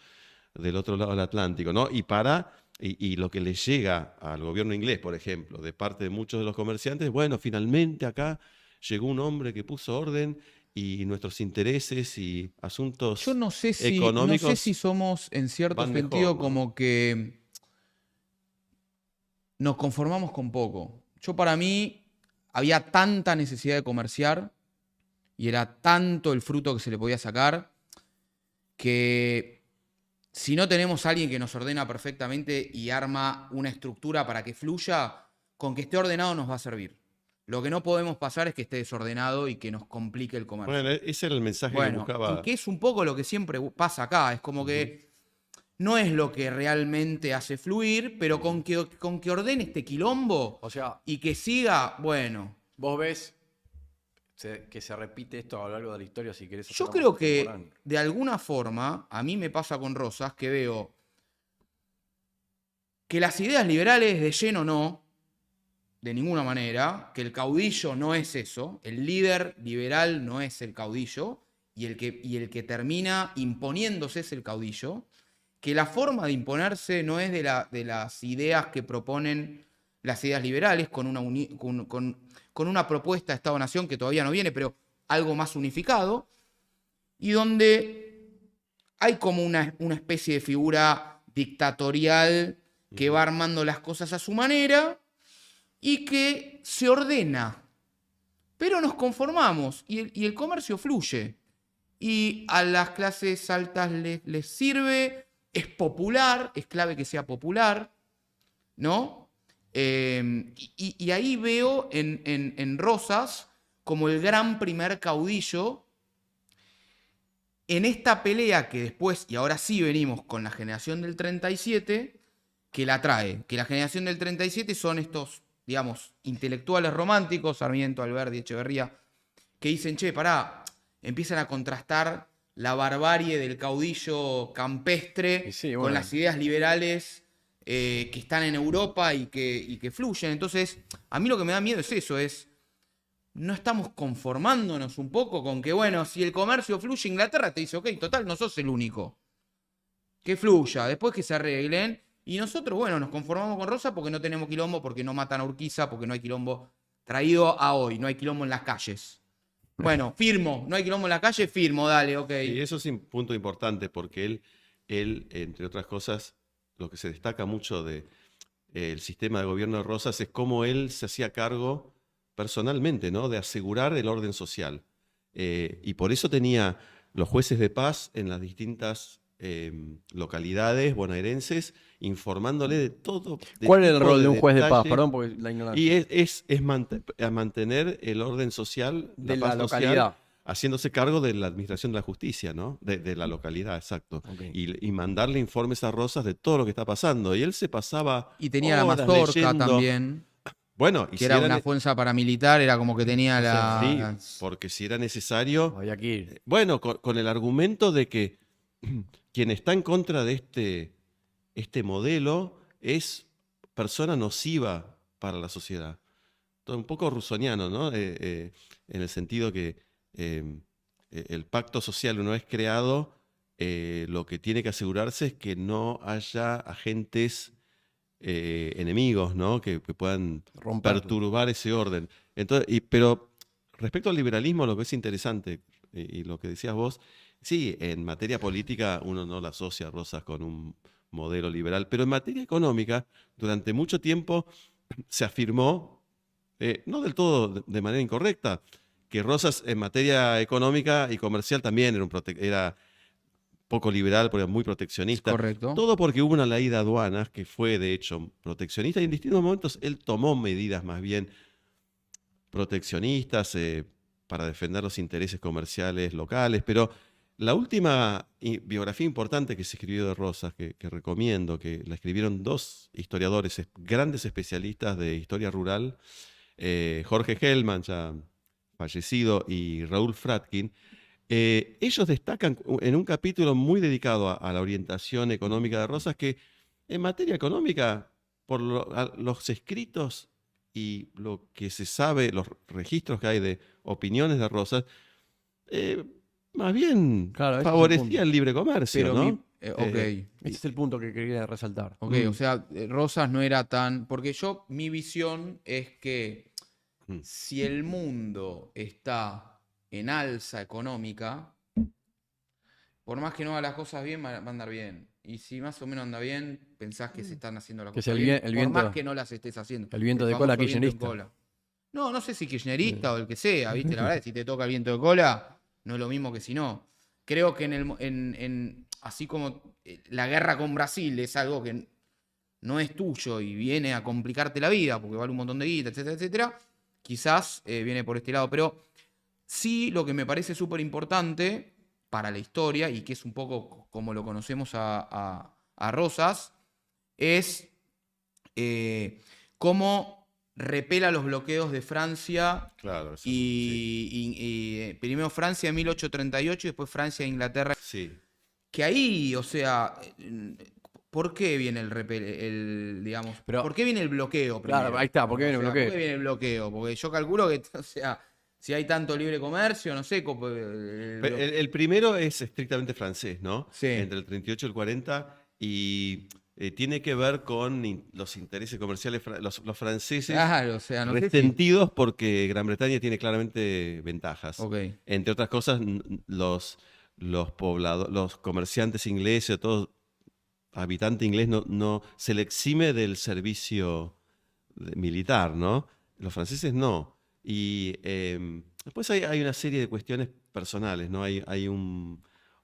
Speaker 3: del otro lado del Atlántico, ¿no? Y lo que le llega al gobierno inglés, por ejemplo, de parte de muchos de los comerciantes, bueno, finalmente acá llegó un hombre que puso orden y nuestros intereses y asuntos
Speaker 1: Yo no sé
Speaker 3: económicos
Speaker 1: si somos en cierto
Speaker 3: van mejor,
Speaker 1: sentido
Speaker 3: ¿no?
Speaker 1: como que nos conformamos con poco. Para mí había tanta necesidad de comerciar y era tanto el fruto que se le podía sacar que si no tenemos a alguien que nos ordena perfectamente y arma una estructura para que fluya, con que esté ordenado nos va a servir. Lo que no podemos pasar es que esté desordenado y que nos complique el comercio.
Speaker 3: Bueno, ese era el mensaje que
Speaker 1: Bueno,
Speaker 3: buscaba.
Speaker 1: y que es un poco lo que siempre pasa acá. Es como que no es lo que realmente hace fluir, pero con que ordene este quilombo
Speaker 2: O sea,
Speaker 1: y que siga, bueno.
Speaker 2: vos ves que se repite esto a lo largo de la historia, si querés.
Speaker 1: Yo creo que de alguna forma, a mí me pasa con Rosas, que veo que las ideas liberales de lleno no, de ninguna manera, que el caudillo no es eso, el líder liberal no es el caudillo, y el que termina imponiéndose es el caudillo, que la forma de imponerse no es de las ideas que proponen las ideas liberales, con una propuesta de Estado-Nación que todavía no viene, pero algo más unificado, y donde hay como una especie de figura dictatorial que va armando las cosas a su manera y que se ordena. Pero nos conformamos y el comercio fluye. Y a las clases altas les sirve, es popular, es clave que sea popular, ¿no? Y ahí veo en Rosas como el gran primer caudillo en esta pelea que después, y ahora sí venimos con la generación del 37, que la trae. Que la generación del 37 son estos digamos, intelectuales románticos, Sarmiento, Alberdi, Echeverría, que dicen, che, pará, empiezan a contrastar la barbarie del caudillo campestre
Speaker 2: Y sí,
Speaker 1: con
Speaker 2: bueno.
Speaker 1: las ideas liberales que están en Europa y que fluyen. Entonces, a mí lo que me da miedo es eso, no estamos conformándonos un poco con que, bueno, si el comercio fluye, Inglaterra te dice, ok, total, no sos el único. Que fluya, después que se arreglen. Y nosotros, bueno, nos conformamos con Rosa porque no tenemos quilombo, porque no matan a Urquiza, porque no hay quilombo traído a hoy, no hay quilombo en las calles. Bueno, firmo, no hay quilombo en la calle, firmo, dale, ok.
Speaker 3: Y eso es un punto importante porque él, entre otras cosas, lo que se destaca mucho del sistema de gobierno de Rosas es cómo él se hacía cargo personalmente, ¿no? De asegurar el orden social. Y por eso tenía los jueces de paz en las distintas localidades bonaerenses informándole de todo.
Speaker 2: ¿Cuál es el rol de un juez de paz?
Speaker 3: detalle.
Speaker 2: Perdón, porque la ignorancia.
Speaker 3: Y a mantener el orden social,
Speaker 2: De
Speaker 3: la
Speaker 2: la
Speaker 3: paz social,
Speaker 2: localidad.
Speaker 3: haciéndose cargo de la administración de la justicia, ¿no? De la localidad, exacto.
Speaker 2: Ok.
Speaker 3: Y mandarle informes a Rosas de todo lo que está pasando. Y él se pasaba
Speaker 1: Y tenía la
Speaker 3: horas
Speaker 1: mazorca
Speaker 3: leyendo.
Speaker 1: también,
Speaker 3: Bueno, y
Speaker 1: que era una fuerza paramilitar, era como que tenía la...
Speaker 3: sí, porque si era necesario,
Speaker 2: Había que ir.
Speaker 3: bueno, con el argumento de que quien está en contra de este modelo es persona nociva para la sociedad. Todo un poco rusoniano, ¿no? En el sentido que el pacto social, una vez creado, lo que tiene que asegurarse es que no haya agentes enemigos, ¿no? Que puedan
Speaker 2: Romperlo.
Speaker 3: perturbar ese orden. Entonces, pero respecto al liberalismo, lo que es interesante, y lo que decías vos, sí, en materia política uno no la asocia a Rosas con un modelo liberal, pero en materia económica, durante mucho tiempo se afirmó, no del todo de manera incorrecta, que Rosas en materia económica y comercial también era poco liberal, pero muy proteccionista.
Speaker 1: Correcto.
Speaker 3: Todo porque hubo una ley de aduanas que fue, de hecho, proteccionista y en distintos momentos él tomó medidas más bien proteccionistas para defender los intereses comerciales locales, pero la última biografía importante que se escribió de Rosas, que recomiendo, que la escribieron dos historiadores, grandes especialistas de historia rural, Jorge Hellman, ya fallecido, y Raúl Fratkin. Ellos destacan en un capítulo muy dedicado a la orientación económica de Rosas que en materia económica, por los escritos y lo que se sabe, los registros que hay de opiniones de Rosas, más bien
Speaker 2: Claro, ese es el
Speaker 3: favorecía
Speaker 2: punto.
Speaker 3: el libre comercio,
Speaker 1: Pero
Speaker 3: ¿no?
Speaker 1: ok.
Speaker 2: Ese es el punto que quería resaltar.
Speaker 1: Ok, o sea, Rosas no era tan... Porque mi visión es que
Speaker 3: Mm.
Speaker 1: si el mundo está en alza económica, por más que no haga las cosas bien, va a andar bien. Y si más o menos anda bien, pensás que se están haciendo las
Speaker 2: Que es
Speaker 1: cosas
Speaker 2: el
Speaker 1: bien,
Speaker 2: el
Speaker 1: por
Speaker 2: viento-
Speaker 1: más que no las estés haciendo.
Speaker 2: el viento de
Speaker 1: famoso
Speaker 2: cola
Speaker 1: viento en
Speaker 2: kirchnerista.
Speaker 1: cola. No, no sé si kirchnerista o el que sea, ¿viste? La verdad, si te toca el viento de cola, no es lo mismo que si no. Creo que así como la guerra con Brasil es algo que no es tuyo y viene a complicarte la vida porque vale un montón de guita, etcétera, etcétera, quizás viene por este lado. Pero sí, lo que me parece súper importante para la historia y que es un poco como lo conocemos a Rosas, es cómo repela los bloqueos de Francia
Speaker 3: Claro, eso,
Speaker 1: y primero Francia en 1838 y después Francia e Inglaterra.
Speaker 3: sí.
Speaker 1: Que ahí, o sea, ¿por qué viene digamos,
Speaker 2: Pero-
Speaker 1: por qué viene el bloqueo primero?
Speaker 2: Claro, ahí está, ¿por qué viene el
Speaker 1: O sea,
Speaker 2: bloqueo?
Speaker 1: ¿por qué viene el bloqueo? Porque yo calculo que, o sea, si hay tanto libre comercio, no sé,
Speaker 3: El primero es estrictamente francés, ¿no?
Speaker 1: Sí.
Speaker 3: Entre el 38 y el 40, y tiene que ver con los intereses comerciales, los franceses
Speaker 1: Claro, o sea, no sé si...
Speaker 3: resentidos porque Gran Bretaña tiene claramente ventajas.
Speaker 1: Ok.
Speaker 3: Entre otras cosas, los comerciantes ingleses, todo habitante inglés no se le exime del servicio militar, ¿no? Los franceses no. Y después hay una serie de cuestiones personales, ¿no? Hay un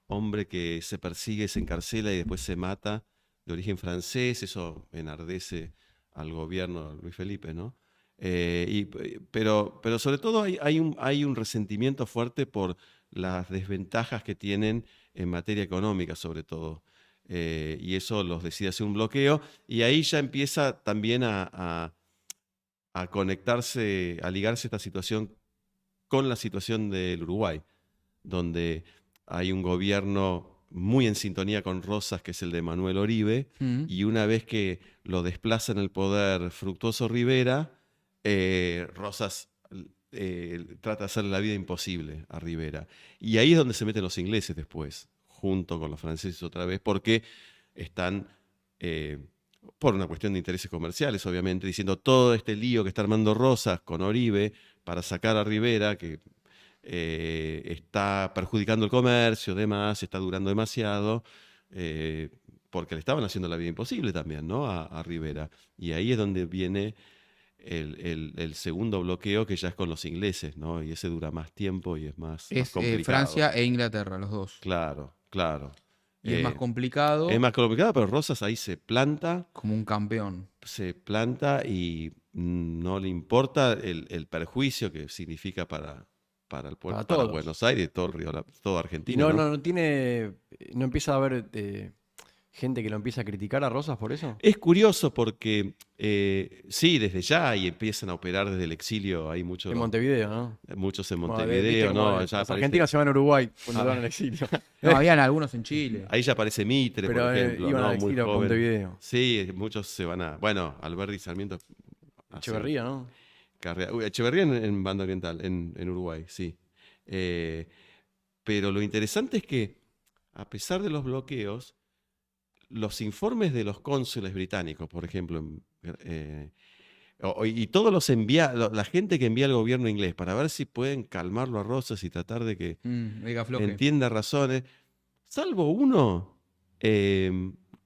Speaker 3: hombre que se persigue, se encarcela y después se mata de origen francés, eso enardece al gobierno de Luis Felipe, ¿no? Pero sobre todo hay un resentimiento fuerte por las desventajas que tienen en materia económica, sobre todo. Y eso los decide hacer un bloqueo. Y ahí ya empieza también a a conectarse, a ligarse esta situación con la situación del Uruguay, donde hay un gobierno muy en sintonía con Rosas, que es el de Manuel Oribe, y una vez que lo desplaza en el poder Fructuoso Rivera, Rosas trata de hacerle la vida imposible a Rivera. Y ahí es donde se meten los ingleses después, junto con los franceses otra vez, porque están, por una cuestión de intereses comerciales, obviamente, diciendo todo este lío que está armando Rosas con Oribe para sacar a Rivera, que está perjudicando el comercio, demás, está durando demasiado, porque le estaban haciendo la vida imposible también, ¿no? A Rivera. Y ahí es donde viene el segundo bloqueo, que ya es con los ingleses, ¿no? Y ese dura más tiempo y es más complicado.
Speaker 1: Francia e Inglaterra, los dos.
Speaker 3: Claro, claro.
Speaker 1: Y es más complicado.
Speaker 3: Es más complicado, pero Rosas ahí se planta.
Speaker 1: Como un campeón.
Speaker 3: Se planta y no le importa el perjuicio que significa para el pueblo, para Buenos Aires, todo Argentina.
Speaker 2: Y no empieza a haber gente que lo empieza a criticar a Rosas por eso.
Speaker 3: Es curioso porque sí, desde ya, y empiezan a operar desde el exilio. Hay muchos
Speaker 2: en Montevideo, ¿no?
Speaker 3: Muchos en Montevideo, ¿no?
Speaker 2: Los argentinos se van a Uruguay cuando van al exilio.
Speaker 1: No, habían algunos en Chile.
Speaker 3: Ahí ya aparece Mitre,
Speaker 2: pero
Speaker 3: por ejemplo.
Speaker 2: Iban
Speaker 3: ¿no?
Speaker 2: al exilio a Montevideo.
Speaker 3: Sí, muchos se van a... Bueno, Alberti Sarmiento...
Speaker 2: Echeverría, ¿no?
Speaker 3: Echeverría en Banda Oriental, en Uruguay, sí. Pero lo interesante es que, a pesar de los bloqueos, los informes de los cónsules británicos, por ejemplo, y todos la gente que envía al gobierno inglés para ver si pueden calmarlo a Rosas y tratar de que entienda razones, salvo uno,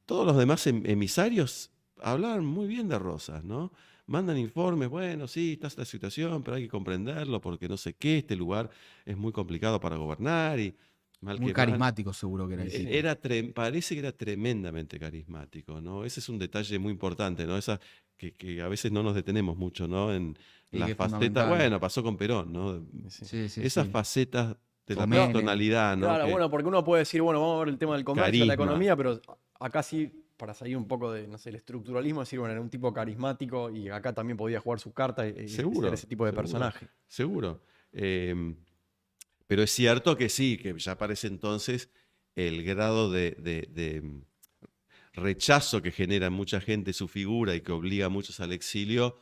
Speaker 3: todos los demás emisarios hablaban muy bien de Rosas, ¿no? Mandan informes, bueno, sí, está esta situación, pero hay que comprenderlo porque no sé qué, este lugar es muy complicado para gobernar y
Speaker 1: muy carismático seguro que era.
Speaker 3: Parece que era tremendamente carismático, ¿no? Ese es un detalle muy importante, ¿no? Esa que a veces no nos detenemos mucho, ¿no? En las facetas, bueno, pasó con Perón, ¿no? Esas facetas de la personalidad, ¿no?
Speaker 2: Claro, bueno, porque uno puede decir, bueno, vamos a ver el tema del comercio, de la economía, pero acá sí, para salir un poco de, no sé, el estructuralismo, decir, bueno, era un tipo carismático y acá también podía jugar su carta y ser ese tipo de personaje.
Speaker 3: Seguro. Pero es cierto que sí, que ya parece entonces el grado de rechazo que genera en mucha gente su figura y que obliga a muchos al exilio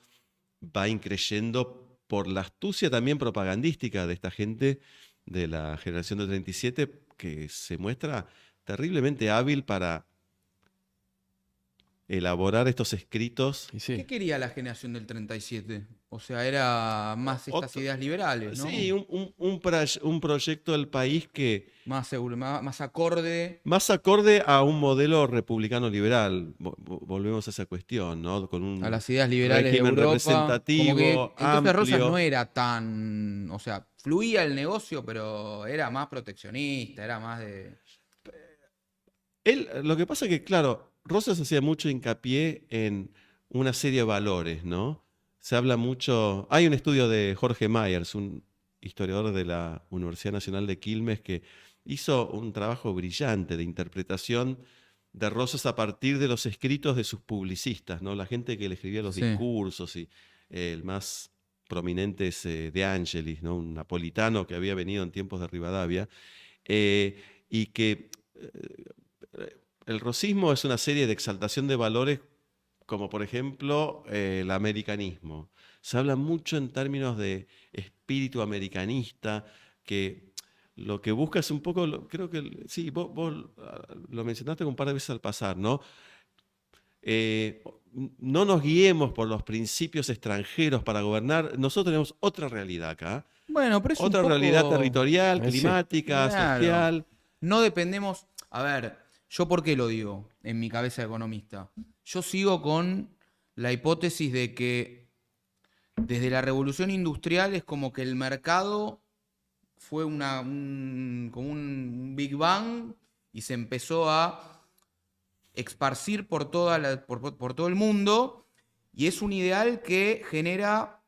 Speaker 3: va increyendo por la astucia también propagandística de esta gente de la generación del 37, que se muestra terriblemente hábil para elaborar estos escritos.
Speaker 1: ¿Qué quería la generación del 37? O sea, era más estas ideas liberales, ¿no?
Speaker 3: Sí, un proyecto del país que...
Speaker 1: Más acorde.
Speaker 3: Más acorde a un modelo republicano liberal. Volvemos a esa cuestión, ¿no? Con un
Speaker 1: a las ideas liberales
Speaker 3: régimen
Speaker 1: de Europa,
Speaker 3: representativo,
Speaker 1: como que, entonces
Speaker 3: amplio.
Speaker 1: Rosas no era tan... O sea, fluía el negocio, pero era más proteccionista, era más de...
Speaker 3: Lo que pasa es que, claro, Rosas hacía mucho hincapié en una serie de valores, ¿no? Se habla mucho... Hay un estudio de Jorge Myers, un historiador de la Universidad Nacional de Quilmes, que hizo un trabajo brillante de interpretación de Rosas a partir de los escritos de sus publicistas, ¿no? La gente que le escribía los discursos, y el más prominente es De Angelis, ¿no? Un napolitano que había venido en tiempos de Rivadavia, y que el rosismo es una serie de exaltación de valores como por ejemplo el americanismo. Se habla mucho en términos de espíritu americanista, que lo que busca es un poco, creo que sí, vos lo mencionaste un par de veces al pasar, ¿no? No nos guiemos por los principios extranjeros para gobernar. Nosotros tenemos otra realidad acá.
Speaker 1: Bueno, pero es
Speaker 3: otra realidad territorial, climática, social.
Speaker 1: No dependemos... A ver, ¿yo por qué lo digo en mi cabeza de economista? Yo sigo con la hipótesis de que desde la revolución industrial es como que el mercado fue como un Big Bang y se empezó a esparcir por todo el mundo, y es un ideal que genera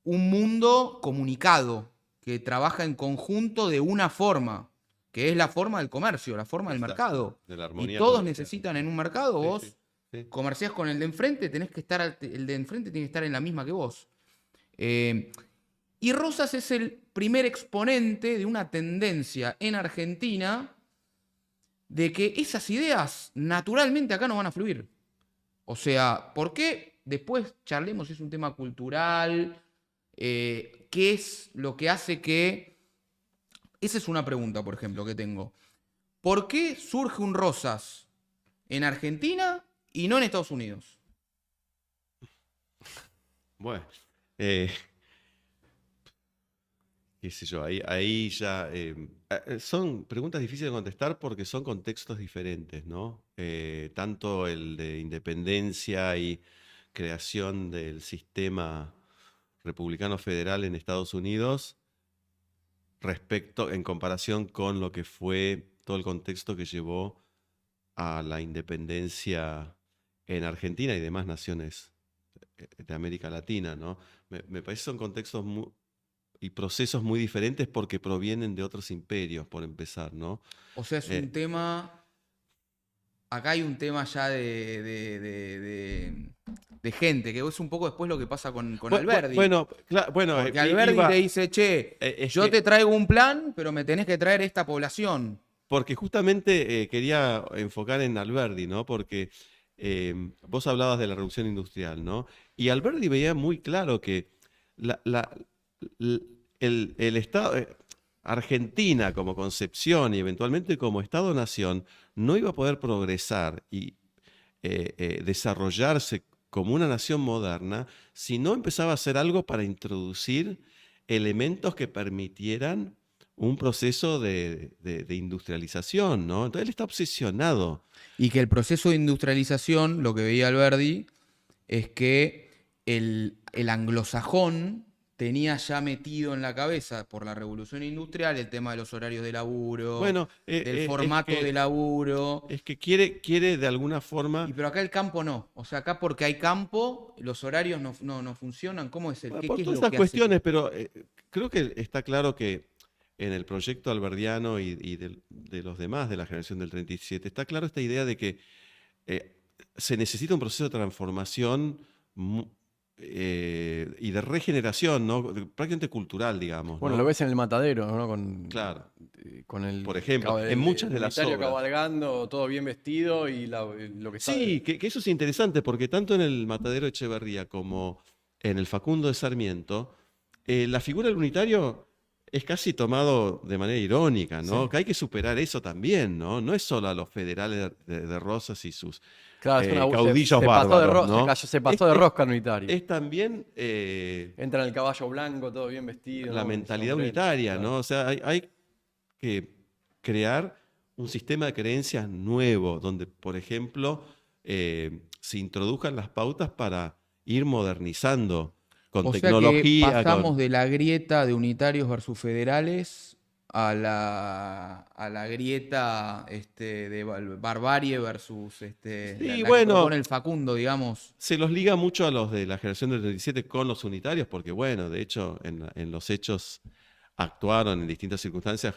Speaker 1: un mundo comunicado, que trabaja en conjunto de una forma, que es la forma del comercio, la forma del mercado.
Speaker 3: De la armonía
Speaker 1: y todos
Speaker 3: comercial.
Speaker 1: necesitan en un mercado, vos comerciás con el de enfrente, el de enfrente tiene que estar en la misma que vos. Y Rosas es el primer exponente de una tendencia en Argentina de que esas ideas naturalmente acá no van a fluir. O sea, ¿por qué? Después charlemos, es un tema cultural, ¿qué es lo que hace que... Esa es una pregunta, por ejemplo, que tengo. ¿Por qué surge un Rosas en Argentina y no en Estados Unidos?
Speaker 3: Bueno, qué sé yo, ahí ya... son preguntas difíciles de contestar porque son contextos diferentes, ¿no? Tanto el de independencia y creación del sistema republicano federal en Estados Unidos en comparación con lo que fue todo el contexto que llevó a la independencia en Argentina y demás naciones de América Latina, ¿no? Me parece que son contextos y procesos muy diferentes porque provienen de otros imperios, por empezar, ¿no?
Speaker 1: O sea, es un tema... Acá hay un tema ya de gente, que es un poco después lo que pasa con Alberdi.
Speaker 3: Bueno,
Speaker 1: Porque Alberdi te dice, che, yo te traigo un plan, pero me tenés que traer esta población.
Speaker 3: Porque justamente quería enfocar en Alberdi, ¿no? Porque vos hablabas de la revolución industrial, ¿no? Y Alberdi veía muy claro que el Estado, Argentina como concepción y eventualmente como Estado-nación no iba a poder progresar y desarrollarse como una nación moderna si no empezaba a hacer algo para introducir elementos que permitieran un proceso de industrialización, ¿no? Entonces él está obsesionado.
Speaker 1: Y que el proceso de industrialización, lo que veía Alberdi, es que el anglosajón tenía ya metido en la cabeza por la revolución industrial el tema de los horarios de laburo,
Speaker 3: Bueno,
Speaker 1: del formato de laburo.
Speaker 3: Es que quiere de alguna forma...
Speaker 1: Pero acá el campo no. O sea, acá porque hay campo, los horarios no funcionan. ¿Cómo es el
Speaker 3: Por
Speaker 1: qué
Speaker 3: todas
Speaker 1: es lo
Speaker 3: estas
Speaker 1: que
Speaker 3: cuestiones, pero creo que está claro que en el proyecto alberdiano y de los demás de la generación del 37, está claro esta idea de que se necesita un proceso de transformación y de regeneración, ¿no? Prácticamente cultural, digamos.
Speaker 2: Bueno,
Speaker 3: ¿no?
Speaker 2: lo ves en el Matadero, ¿no?
Speaker 3: Claro.
Speaker 2: Con el,
Speaker 3: por ejemplo, en muchas de las obras.
Speaker 2: Cabalgando, todo bien vestido y lo que
Speaker 3: Sí, que eso es interesante porque tanto en el Matadero Echeverría como en el Facundo de Sarmiento, la figura del unitario es casi tomado de manera irónica, ¿no?
Speaker 2: Sí.
Speaker 3: Que hay que superar eso también, ¿no? No es solo a los federales de Rosas y sus
Speaker 2: se
Speaker 3: caudillos
Speaker 2: pasó
Speaker 3: bárbaros, ¿no?
Speaker 2: se pasó de rosca unitario.
Speaker 3: Es también
Speaker 2: Entra en el caballo blanco, todo bien vestido.
Speaker 3: la
Speaker 2: ¿no?
Speaker 3: mentalidad unitaria,
Speaker 2: claro.
Speaker 3: ¿no? O sea, hay que crear un sistema de creencias nuevo, donde, por ejemplo, se introduzcan las pautas para ir modernizando con tecnología.
Speaker 1: Sea que pasamos de la grieta de unitarios versus federales a la grieta de barbarie versus
Speaker 3: Sí,
Speaker 1: la que
Speaker 3: bueno,
Speaker 1: propone el Facundo, digamos.
Speaker 3: se los liga mucho a los de la generación del 37 con los unitarios, porque bueno, de hecho, en los hechos actuaron en distintas circunstancias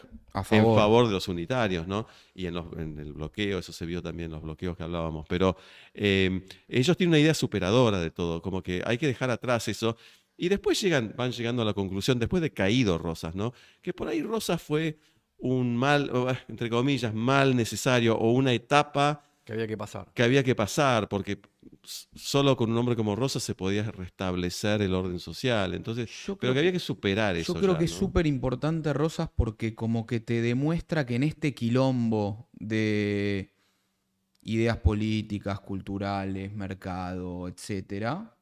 Speaker 3: en favor de los unitarios, ¿no? Y en el bloqueo, eso se vio también en los bloqueos que hablábamos. Pero ellos tienen una idea superadora de todo, como que hay que dejar atrás eso. Y después van llegando a la conclusión, después de caído Rosas, ¿no? Que por ahí Rosas fue un mal, entre comillas, mal necesario o una etapa
Speaker 2: que había que pasar.
Speaker 3: Que había que pasar, porque solo con un hombre como Rosas se podía restablecer el orden social. Entonces, pero que había que superar eso.
Speaker 1: Yo creo que es
Speaker 3: ¿no?
Speaker 1: súper importante Rosas porque como que te demuestra que en este quilombo de ideas políticas, culturales, mercado, etcétera,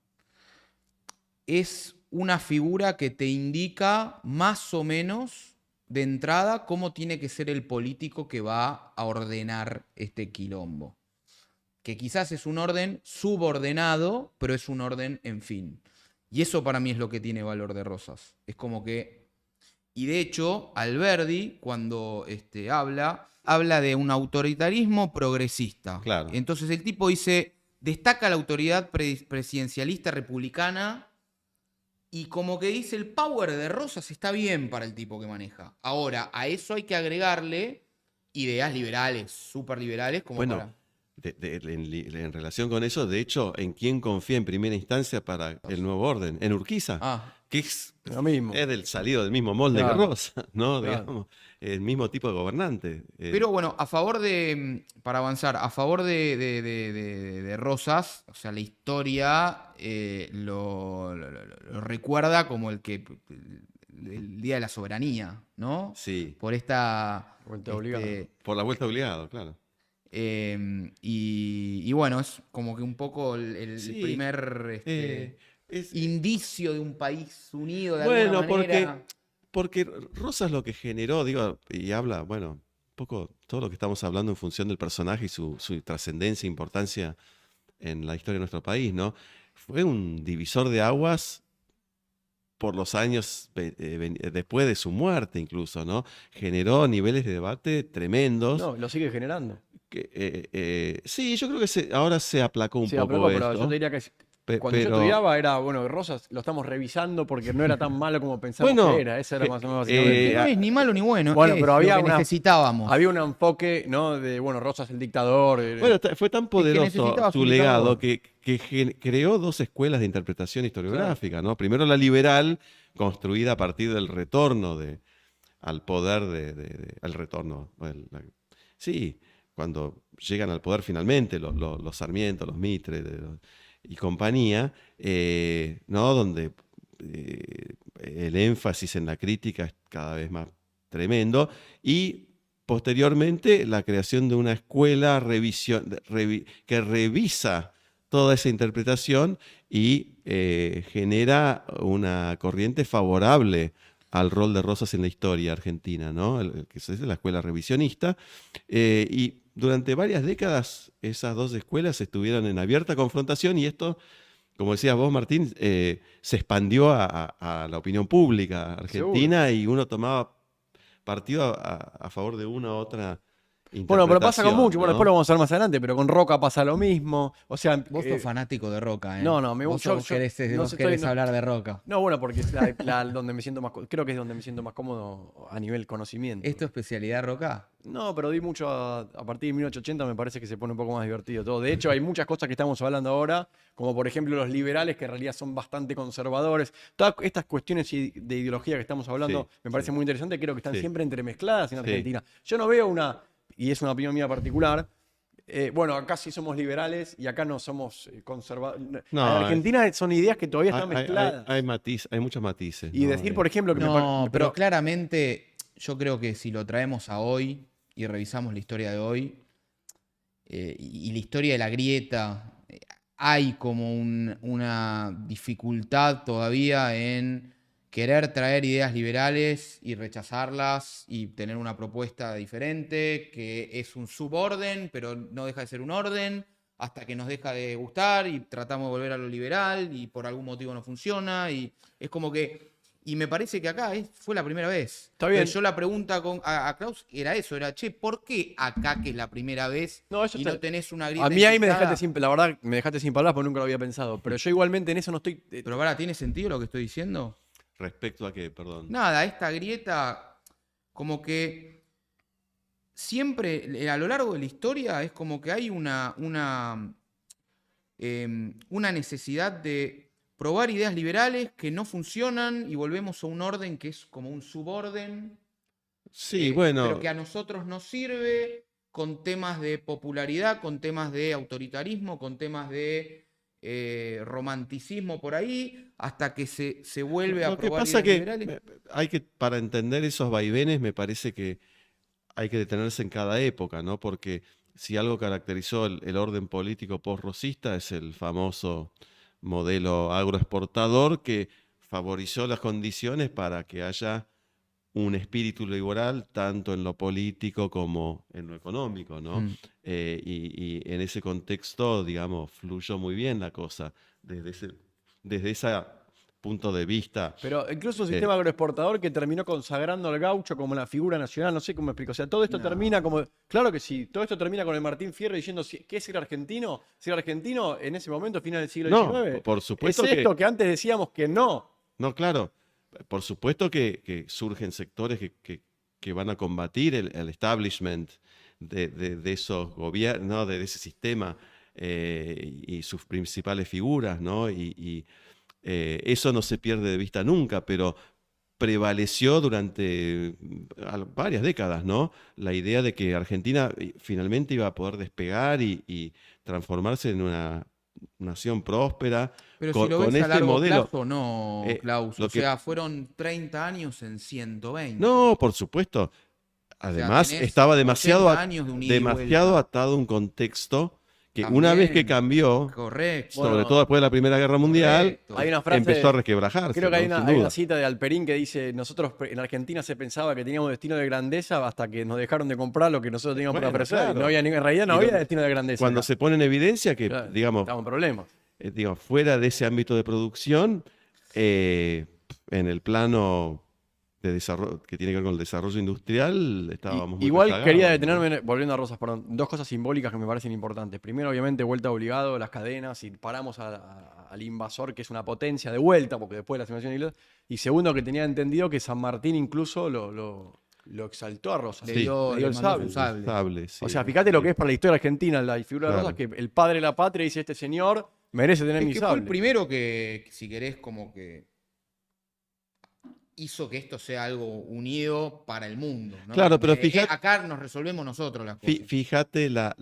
Speaker 1: es una figura que te indica más o menos de entrada cómo tiene que ser el político que va a ordenar este quilombo. Que quizás es un orden subordenado, pero es un orden en fin. Y eso para mí es lo que tiene valor de Rosas. Es como que... Y de hecho, Alberdi, cuando habla de un autoritarismo progresista.
Speaker 3: Claro.
Speaker 1: Entonces el tipo dice, destaca la autoridad presidencialista republicana y como que dice, el power de Rosas está bien para el tipo que maneja. Ahora, a eso hay que agregarle ideas liberales, súper liberales, como
Speaker 3: bueno,
Speaker 1: para...
Speaker 3: en relación con eso, de hecho, ¿en quién confía en primera instancia para el nuevo orden? En Urquiza, que es
Speaker 2: Lo mismo.
Speaker 3: salido del mismo molde
Speaker 2: Claro.
Speaker 3: que Rosa, ¿no?
Speaker 2: Claro.
Speaker 3: Digamos, el mismo tipo de gobernante.
Speaker 1: Pero bueno, para avanzar, a favor de Rosas, o sea, la historia lo recuerda como el Día de la Soberanía, ¿no?
Speaker 3: Sí,
Speaker 1: Por esta...
Speaker 2: Vuelta obligada.
Speaker 3: por la vuelta obligada, claro.
Speaker 1: Y bueno, es como que un poco el
Speaker 3: Sí,
Speaker 1: primer
Speaker 3: es-
Speaker 1: indicio de un país unido de
Speaker 3: Bueno,
Speaker 1: alguna manera.
Speaker 3: porque Rosas lo que generó, digo, y habla, bueno, un poco todo lo que estamos hablando en función del personaje y su trascendencia e importancia en la historia de nuestro país, ¿no? Fue un divisor de aguas por los años después de su muerte incluso, ¿no? Generó niveles de debate tremendos.
Speaker 2: No, lo sigue generando.
Speaker 3: Sí, yo creo que ahora se aplacó un
Speaker 2: Sí,
Speaker 3: poco
Speaker 2: pero yo
Speaker 3: esto.
Speaker 2: te diría que cuando yo
Speaker 3: Pero,
Speaker 2: estudiaba era, bueno, Rosas lo estamos revisando porque no era tan malo como pensamos
Speaker 3: Bueno,
Speaker 2: que era. Esa era más o menos
Speaker 1: Que
Speaker 2: básicamente.
Speaker 1: no es ni malo ni bueno,
Speaker 2: Bueno,
Speaker 1: es
Speaker 2: pero
Speaker 1: lo
Speaker 2: había
Speaker 1: que necesitábamos.
Speaker 2: había un enfoque, ¿no? De, bueno, Rosas el dictador.
Speaker 3: bueno, fue tan poderoso
Speaker 1: necesitaba
Speaker 3: su
Speaker 1: su
Speaker 3: legado
Speaker 1: dictador.
Speaker 3: que creó dos escuelas de interpretación historiográfica, ¿no? Primero la liberal, construida a partir del retorno al poder al retorno. Sí, cuando llegan al poder finalmente los Sarmiento, los Mitre y compañía, ¿no? Donde el énfasis en la crítica es cada vez más tremendo, y posteriormente la creación de una escuela que revisa toda esa interpretación y genera una corriente favorable al rol de Rosas en la historia argentina, ¿no? Que es la escuela revisionista. Y durante varias décadas esas dos escuelas estuvieron en abierta confrontación, y esto, como decías vos, Martín, se expandió a la opinión pública argentina. Seguro. Y uno tomaba partido a favor de una u otra interpretación.
Speaker 2: Bueno, pero pasa con mucho.
Speaker 3: ¿no?
Speaker 2: Bueno, después lo vamos a ver más adelante, pero con Roca pasa lo mismo. O sea,
Speaker 1: Vos sos fanático de Roca, ¿eh?
Speaker 2: No,
Speaker 1: vos querés hablar de Roca.
Speaker 2: No, bueno, porque es donde me siento más, creo que es donde me siento más cómodo a nivel conocimiento.
Speaker 1: ¿Es tu especialidad, Roca?
Speaker 2: No, pero di mucho a partir de 1880, me parece que se pone un poco más divertido todo. De hecho, hay muchas cosas que estamos hablando ahora, como por ejemplo los liberales, que en realidad son bastante conservadores. Todas estas cuestiones de ideología que estamos hablando me parece muy interesante. Creo que están siempre entremezcladas en Argentina. Yo no veo y es una opinión mía particular, bueno, acá sí somos liberales y acá no somos conservadores. En Argentina son ideas que todavía están mezcladas.
Speaker 3: Hay muchos matices.
Speaker 2: Y decir, por ejemplo, que
Speaker 1: pero claramente yo creo que si lo traemos a hoy y revisamos la historia de hoy y la historia de la grieta, hay como una dificultad todavía en querer traer ideas liberales y rechazarlas y tener una propuesta diferente, que es un suborden, pero no deja de ser un orden, hasta que nos deja de gustar y tratamos de volver a lo liberal y por algún motivo no funciona. Y es como que... Y me parece que acá fue la primera vez.
Speaker 2: Está bien.
Speaker 1: Entonces yo la pregunta a Klaus era eso, era, che, ¿por qué acá que es la primera vez no tenés una grieta?
Speaker 2: A mí ahí la verdad, me dejaste sin palabras porque nunca lo había pensado. Pero yo igualmente en eso no estoy...
Speaker 1: Pero ahora, ¿tiene sentido lo que estoy diciendo?
Speaker 3: ¿Respecto a qué? Perdón.
Speaker 1: Nada, esta grieta como que siempre a lo largo de la historia es como que hay una necesidad de probar ideas liberales que no funcionan y volvemos a un orden que es como un suborden.
Speaker 3: Sí, bueno.
Speaker 1: Pero que a nosotros nos sirve con temas de popularidad, con temas de autoritarismo, con temas de romanticismo por ahí, hasta que se vuelve a probar ideas liberales.
Speaker 3: Para entender esos vaivenes, me parece que hay que detenerse en cada época, ¿no? Porque si algo caracterizó el orden político post-rosista es el famoso modelo agroexportador que favorizó las condiciones para que haya un espíritu liberal tanto en lo político como en lo económico, ¿no? Y en ese contexto, digamos, fluyó muy bien la cosa desde ese punto de vista.
Speaker 2: Pero incluso un sistema agroexportador que terminó consagrando al gaucho como la figura nacional, no sé cómo explico. O sea, todo esto termina como... Claro que sí, todo esto termina con el Martín Fierro diciendo ¿qué es ser argentino? Ser argentino en ese momento, final del siglo XIX.
Speaker 3: Por supuesto
Speaker 2: es esto que antes decíamos que no.
Speaker 3: No, claro. Por supuesto que surgen sectores que van a combatir el establishment de esos gobiernos, ¿no? De ese sistema y sus principales figuras, ¿no? Eso no se pierde de vista nunca, pero prevaleció durante varias décadas, ¿no? La idea de que Argentina finalmente iba a poder despegar y transformarse en una nación próspera
Speaker 1: Pero si
Speaker 3: con,
Speaker 1: lo
Speaker 3: con
Speaker 1: ves a
Speaker 3: este
Speaker 1: largo
Speaker 3: modelo.
Speaker 1: plazo, no, Klaus.
Speaker 3: Lo
Speaker 1: O
Speaker 3: que,
Speaker 1: sea, fueron 30 años en 120.
Speaker 3: no, por supuesto.
Speaker 1: O sea,
Speaker 3: Además,
Speaker 1: tenés
Speaker 3: estaba
Speaker 1: 80 años de un ida y
Speaker 3: demasiado
Speaker 1: vuelta.
Speaker 3: atado a un contexto que una vez que
Speaker 1: También.
Speaker 3: cambió,
Speaker 1: Correcto.
Speaker 3: sobre
Speaker 2: Bueno,
Speaker 3: todo después de la Primera Guerra Mundial,
Speaker 1: correcto.
Speaker 2: Hay una
Speaker 3: empezó a
Speaker 2: frase,
Speaker 3: resquebrajarse,
Speaker 2: creo que hay
Speaker 3: ¿no?
Speaker 2: una,
Speaker 3: Sin
Speaker 2: hay una
Speaker 3: duda.
Speaker 2: cita de Alperín que dice, nosotros en Argentina se pensaba que teníamos destino de grandeza hasta que nos dejaron de comprar lo que nosotros teníamos para
Speaker 3: Bueno,
Speaker 2: ofrecer. Y
Speaker 3: claro.
Speaker 2: no había, en realidad no
Speaker 3: Y
Speaker 2: había destino de grandeza
Speaker 3: Cuando
Speaker 2: acá.
Speaker 3: se pone en evidencia que,
Speaker 2: Claro,
Speaker 3: digamos,
Speaker 2: estamos en problemas.
Speaker 3: fuera de ese ámbito de producción, en el plano de desarrollo, que tiene que ver con el desarrollo industrial, estábamos muy
Speaker 2: Igual
Speaker 3: rezagados,
Speaker 2: quería
Speaker 3: ¿no?
Speaker 2: detenerme, volviendo a Rosas, perdón, dos cosas simbólicas que me parecen importantes. Primero, obviamente, vuelta obligado, las cadenas, y paramos al invasor, que es una potencia de vuelta, porque después de la simulación inglesa. Y segundo, que tenía entendido que San Martín incluso lo exaltó a Rosas.
Speaker 1: Le
Speaker 3: Sí.
Speaker 1: dio,
Speaker 2: Le dio
Speaker 1: le
Speaker 2: el
Speaker 1: mandó su
Speaker 2: sable.
Speaker 1: sable.
Speaker 3: Sí,
Speaker 2: O sea, fíjate lo
Speaker 3: sí.
Speaker 2: que es para la historia argentina la figura de
Speaker 3: Claro.
Speaker 2: Rosas, que el padre de la patria dice, este señor merece tener
Speaker 1: Es
Speaker 2: mi
Speaker 1: que fue el
Speaker 2: sable.
Speaker 1: primero que, si querés, como que hizo que esto sea algo unido para el mundo, ¿no?
Speaker 3: Claro, pero
Speaker 1: Acá nos resolvemos nosotros las cosas.
Speaker 3: Fíjate la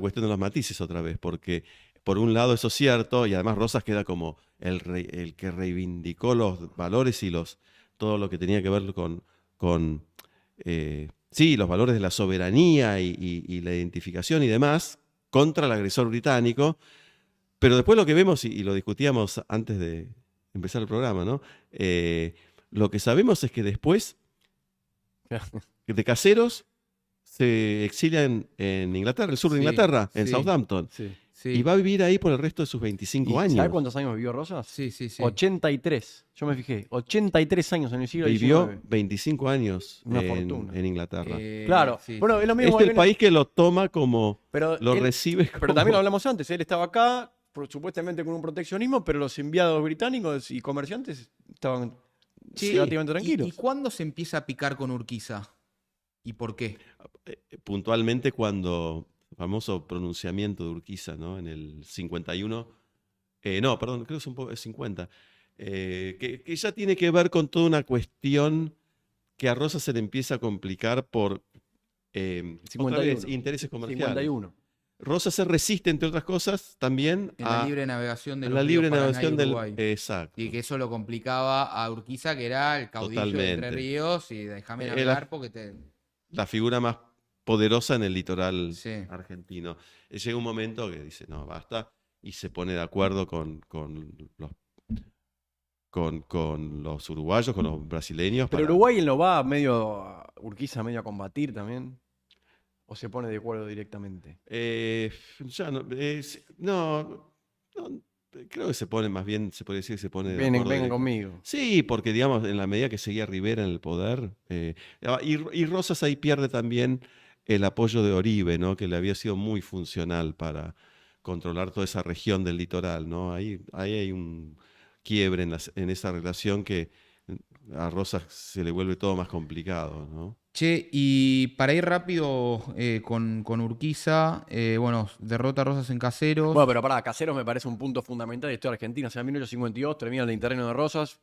Speaker 3: cuestión de los matices otra vez, porque por un lado eso es cierto, y además Rosas queda como el que reivindicó los valores y todo lo que tenía que ver con sí, los valores de la soberanía y la identificación y demás, contra el agresor británico. Pero después lo que vemos, y lo discutíamos antes de empezar el programa, ¿no? Lo que sabemos es que después de Caseros se exilia en Inglaterra, el sur de
Speaker 1: Sí,
Speaker 3: Inglaterra, en
Speaker 1: sí.
Speaker 3: Southampton.
Speaker 2: Sí.
Speaker 1: Sí.
Speaker 3: Y va a vivir ahí por el resto de sus 25
Speaker 2: ¿Y
Speaker 3: años.
Speaker 2: ¿Sabes cuántos años vivió Rosas?
Speaker 1: Sí, sí, sí.
Speaker 2: 83. Yo me fijé. 83 años en el siglo
Speaker 3: Vivió
Speaker 2: XIX.
Speaker 3: 25 años
Speaker 2: Una
Speaker 3: en,
Speaker 2: fortuna.
Speaker 3: en Inglaterra.
Speaker 2: Claro.
Speaker 1: Sí,
Speaker 2: Bueno,
Speaker 1: sí.
Speaker 2: es lo mismo.
Speaker 3: Es el país que lo toma como,
Speaker 2: pero
Speaker 3: lo
Speaker 2: él-
Speaker 3: recibe
Speaker 2: Pero
Speaker 3: como...
Speaker 2: también lo hablamos antes. Él estaba acá, supuestamente con un proteccionismo, pero los enviados británicos y comerciantes estaban
Speaker 1: Che,
Speaker 2: relativamente tranquilos.
Speaker 1: ¿Y cuándo se empieza a picar con Urquiza? ¿Y por qué?
Speaker 3: puntualmente cuando el famoso pronunciamiento de Urquiza, ¿no? En el 51, no, perdón, creo que es 50, que ya tiene que ver con toda una cuestión que a Rosa se le empieza a complicar por otra vez,
Speaker 2: 51.
Speaker 3: intereses comerciales.
Speaker 2: 51.
Speaker 3: Rosa se resiste, entre otras cosas, también
Speaker 1: En la
Speaker 3: a
Speaker 1: libre navegación de
Speaker 3: a
Speaker 1: los
Speaker 3: la
Speaker 1: ríos
Speaker 3: libre
Speaker 1: Paraná y
Speaker 3: navegación del...
Speaker 1: Uruguay.
Speaker 3: Exacto.
Speaker 1: Y que eso lo complicaba a Urquiza, que era el caudillo de Entre
Speaker 3: Totalmente.
Speaker 1: Ríos, y déjame
Speaker 3: Era-
Speaker 1: navegar porque te...
Speaker 3: La figura más poderosa en el litoral
Speaker 1: Sí.
Speaker 3: argentino. Llega un momento que dice, no, basta, y se pone de acuerdo con los uruguayos, con los brasileños.
Speaker 2: Pero
Speaker 3: para-
Speaker 2: Uruguay no va Urquiza medio a combatir también. ¿O se pone de acuerdo directamente?
Speaker 3: Ya no, creo que se pone, más bien, se puede decir que se pone de
Speaker 2: Vengan
Speaker 3: acuerdo
Speaker 2: conmigo.
Speaker 3: Sí, porque digamos, en la medida que seguía Rivera en el poder, y Rosas ahí pierde también el apoyo de Oribe, ¿no? Que le había sido muy funcional para controlar toda esa región del litoral, ¿no? Ahí hay un quiebre en esa relación que a Rosas se le vuelve todo más complicado, ¿no?
Speaker 1: Che, y para ir rápido con Urquiza, bueno, derrota a Rosas en Caseros.
Speaker 2: Bueno, pero pará, Caseros me parece un punto fundamental de la historia argentina. O sea, en 1852 termina el interregno de Rosas.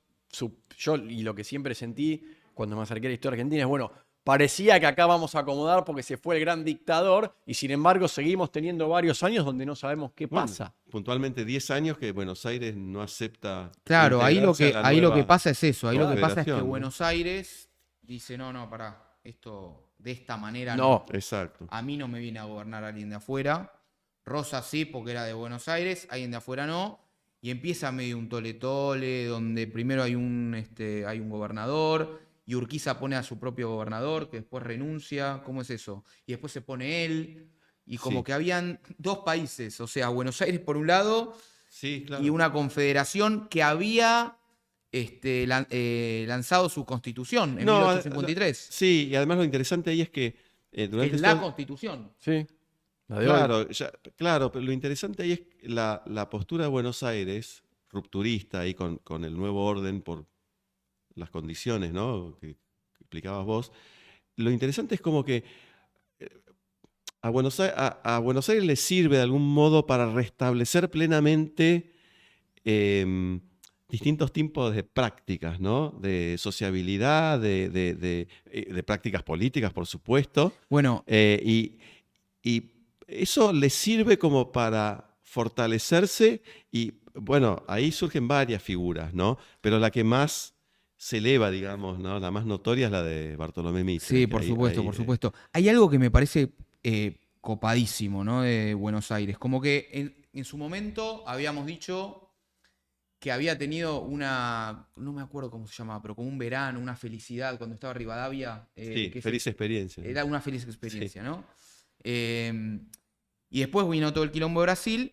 Speaker 2: Yo, y lo que siempre sentí cuando me acerqué a la historia argentina es, bueno, parecía que acá vamos a acomodar porque se fue el gran dictador y sin embargo seguimos teniendo varios años donde no sabemos qué
Speaker 3: Bueno,
Speaker 2: pasa.
Speaker 3: puntualmente 10 años que Buenos Aires no acepta.
Speaker 1: Claro, ahí lo
Speaker 3: integrarse
Speaker 1: que,
Speaker 3: a la
Speaker 1: ahí lo que
Speaker 3: nueva
Speaker 1: pasa es eso. Ahí lo que pasa es que
Speaker 3: confederación, ¿no?
Speaker 1: Buenos Aires dice, no, pará, esto de esta manera
Speaker 2: No.
Speaker 3: Exacto.
Speaker 1: A mí no me viene a gobernar alguien de afuera. Rosa sí, porque era de Buenos Aires, alguien de afuera no. Y empieza medio un tole-tole, donde primero hay un gobernador, y Urquiza pone a su propio gobernador, que después renuncia. ¿Cómo es eso? Y después se pone él. Y como
Speaker 3: Sí.
Speaker 1: que habían dos países, o sea, Buenos Aires por un lado,
Speaker 3: Sí, claro.
Speaker 1: y una confederación que había lanzado su constitución en
Speaker 3: No,
Speaker 1: 1853.
Speaker 3: Sí, y además lo interesante ahí es que
Speaker 1: Que
Speaker 3: durante
Speaker 1: es la
Speaker 3: estos-
Speaker 1: constitución.
Speaker 2: Sí. La de hoy.
Speaker 3: Claro, pero lo interesante ahí es la postura de Buenos Aires, rupturista ahí con el nuevo orden por las condiciones, ¿no? que explicabas vos. Lo interesante es como que a Buenos Aires le sirve de algún modo para restablecer plenamente distintos tipos de prácticas, ¿no? De sociabilidad, de prácticas políticas, por supuesto.
Speaker 1: Bueno,
Speaker 3: Y eso le sirve como para fortalecerse y, bueno, ahí surgen varias figuras, ¿no? Pero la que más se eleva, digamos, ¿no? La más notoria es la de Bartolomé Mitre.
Speaker 1: sí,
Speaker 3: que
Speaker 1: por supuesto,
Speaker 3: ahí,
Speaker 1: por supuesto. Hay algo que me parece copadísimo, ¿no? De Buenos Aires. Como que en su momento habíamos dicho que había tenido no me acuerdo cómo se llamaba, pero como un verano, una felicidad cuando estaba Rivadavia.
Speaker 3: sí,
Speaker 1: que
Speaker 3: feliz experiencia.
Speaker 1: era una feliz
Speaker 3: Sí,
Speaker 1: experiencia, ¿no? Y después vino todo el quilombo de Brasil.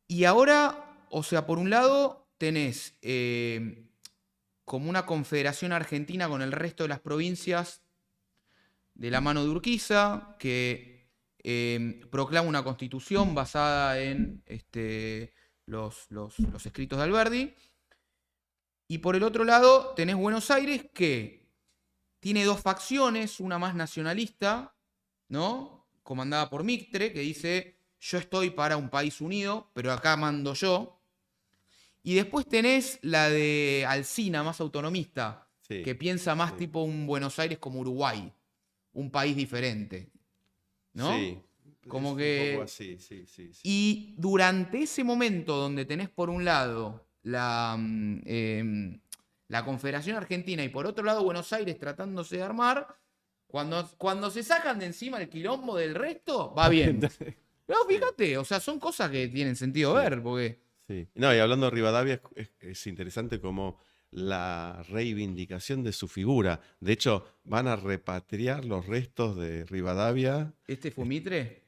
Speaker 1: Y ahora, o sea, por un lado tenés como una confederación argentina con el resto de las provincias de la mano de Urquiza, que proclama una constitución basada en los escritos de Alberdi. Y por el otro lado tenés Buenos Aires, que tiene dos facciones, una más nacionalista, ¿no? Comandada por Mitre, que dice, yo estoy para un país unido, pero acá mando yo. Y después tenés la de Alsina, más autonomista,
Speaker 3: sí,
Speaker 1: que piensa más
Speaker 3: sí.
Speaker 1: tipo un Buenos Aires como Uruguay, un país diferente, ¿no?
Speaker 3: Sí,
Speaker 1: Como
Speaker 3: es un
Speaker 1: que...
Speaker 3: poco así, sí, sí, sí.
Speaker 1: Y durante ese momento donde tenés por un lado la Confederación Argentina y por otro lado Buenos Aires tratándose de armar, cuando se sacan de encima el quilombo del resto, va bien. Pero fíjate, o sea, son cosas que tienen sentido
Speaker 3: Sí.
Speaker 1: ver, porque...
Speaker 3: Sí. No, y hablando de Rivadavia, es interesante como la reivindicación de su figura. De hecho, van a repatriar los restos de Rivadavia.
Speaker 1: ¿Este fue Mitre?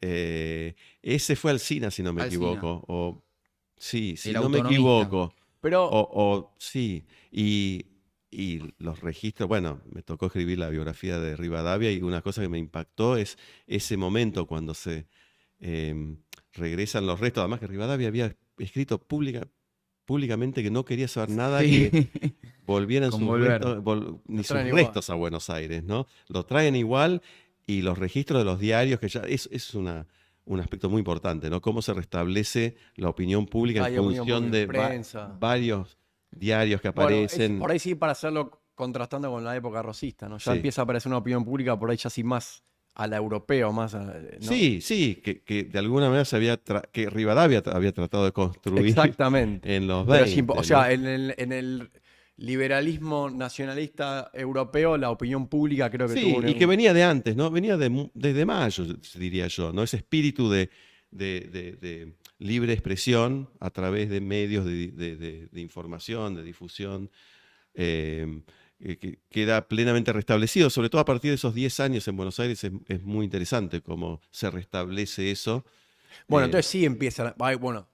Speaker 3: Ese fue Alsina, si no me
Speaker 1: Alsina,
Speaker 3: equivoco. O, sí, si
Speaker 1: el
Speaker 3: no me
Speaker 1: autonomista.
Speaker 3: equivoco.
Speaker 2: Pero
Speaker 3: Sí. Y los registros, bueno, me tocó escribir la biografía de Rivadavia y una cosa que me impactó es ese momento cuando se regresan los restos. Además que Rivadavia había escrito públicamente que no quería saber nada que
Speaker 1: Sí,
Speaker 3: volvieran
Speaker 1: con
Speaker 3: sus
Speaker 1: volver.
Speaker 3: restos, ni
Speaker 2: Los
Speaker 3: sus
Speaker 2: traen igual.
Speaker 3: restos a Buenos Aires, ¿no? Lo traen igual y los registros de los diarios, que ya es un aspecto muy importante, ¿no? Cómo se restablece la opinión pública en
Speaker 2: hay opinión
Speaker 3: función
Speaker 2: pública,
Speaker 3: de
Speaker 2: prensa.
Speaker 3: varios diarios que
Speaker 2: Bueno,
Speaker 3: aparecen.
Speaker 2: por ahí sí para hacerlo contrastando con la época rosista, ¿no? Ya
Speaker 3: Sí.
Speaker 2: empieza a aparecer una opinión pública por ahí ya sí más a la europea, más a, ¿no?
Speaker 3: Sí, sí, que de alguna manera que Rivadavia había tratado de construir
Speaker 2: Exactamente.
Speaker 3: en los
Speaker 2: Pero
Speaker 3: 20,
Speaker 2: o sea,
Speaker 3: ¿no?
Speaker 2: en el liberalismo nacionalista europeo, la opinión pública creo que
Speaker 3: Sí,
Speaker 2: tuvo
Speaker 3: y que venía de antes, ¿no? Venía desde mayo, diría yo, ¿no? Ese espíritu de libre expresión a través de medios de información, de difusión, que queda plenamente restablecido, sobre todo a partir de esos 10 años en Buenos Aires es muy interesante cómo se restablece eso.
Speaker 2: Bueno,
Speaker 3: Eh,
Speaker 2: entonces sí empieza,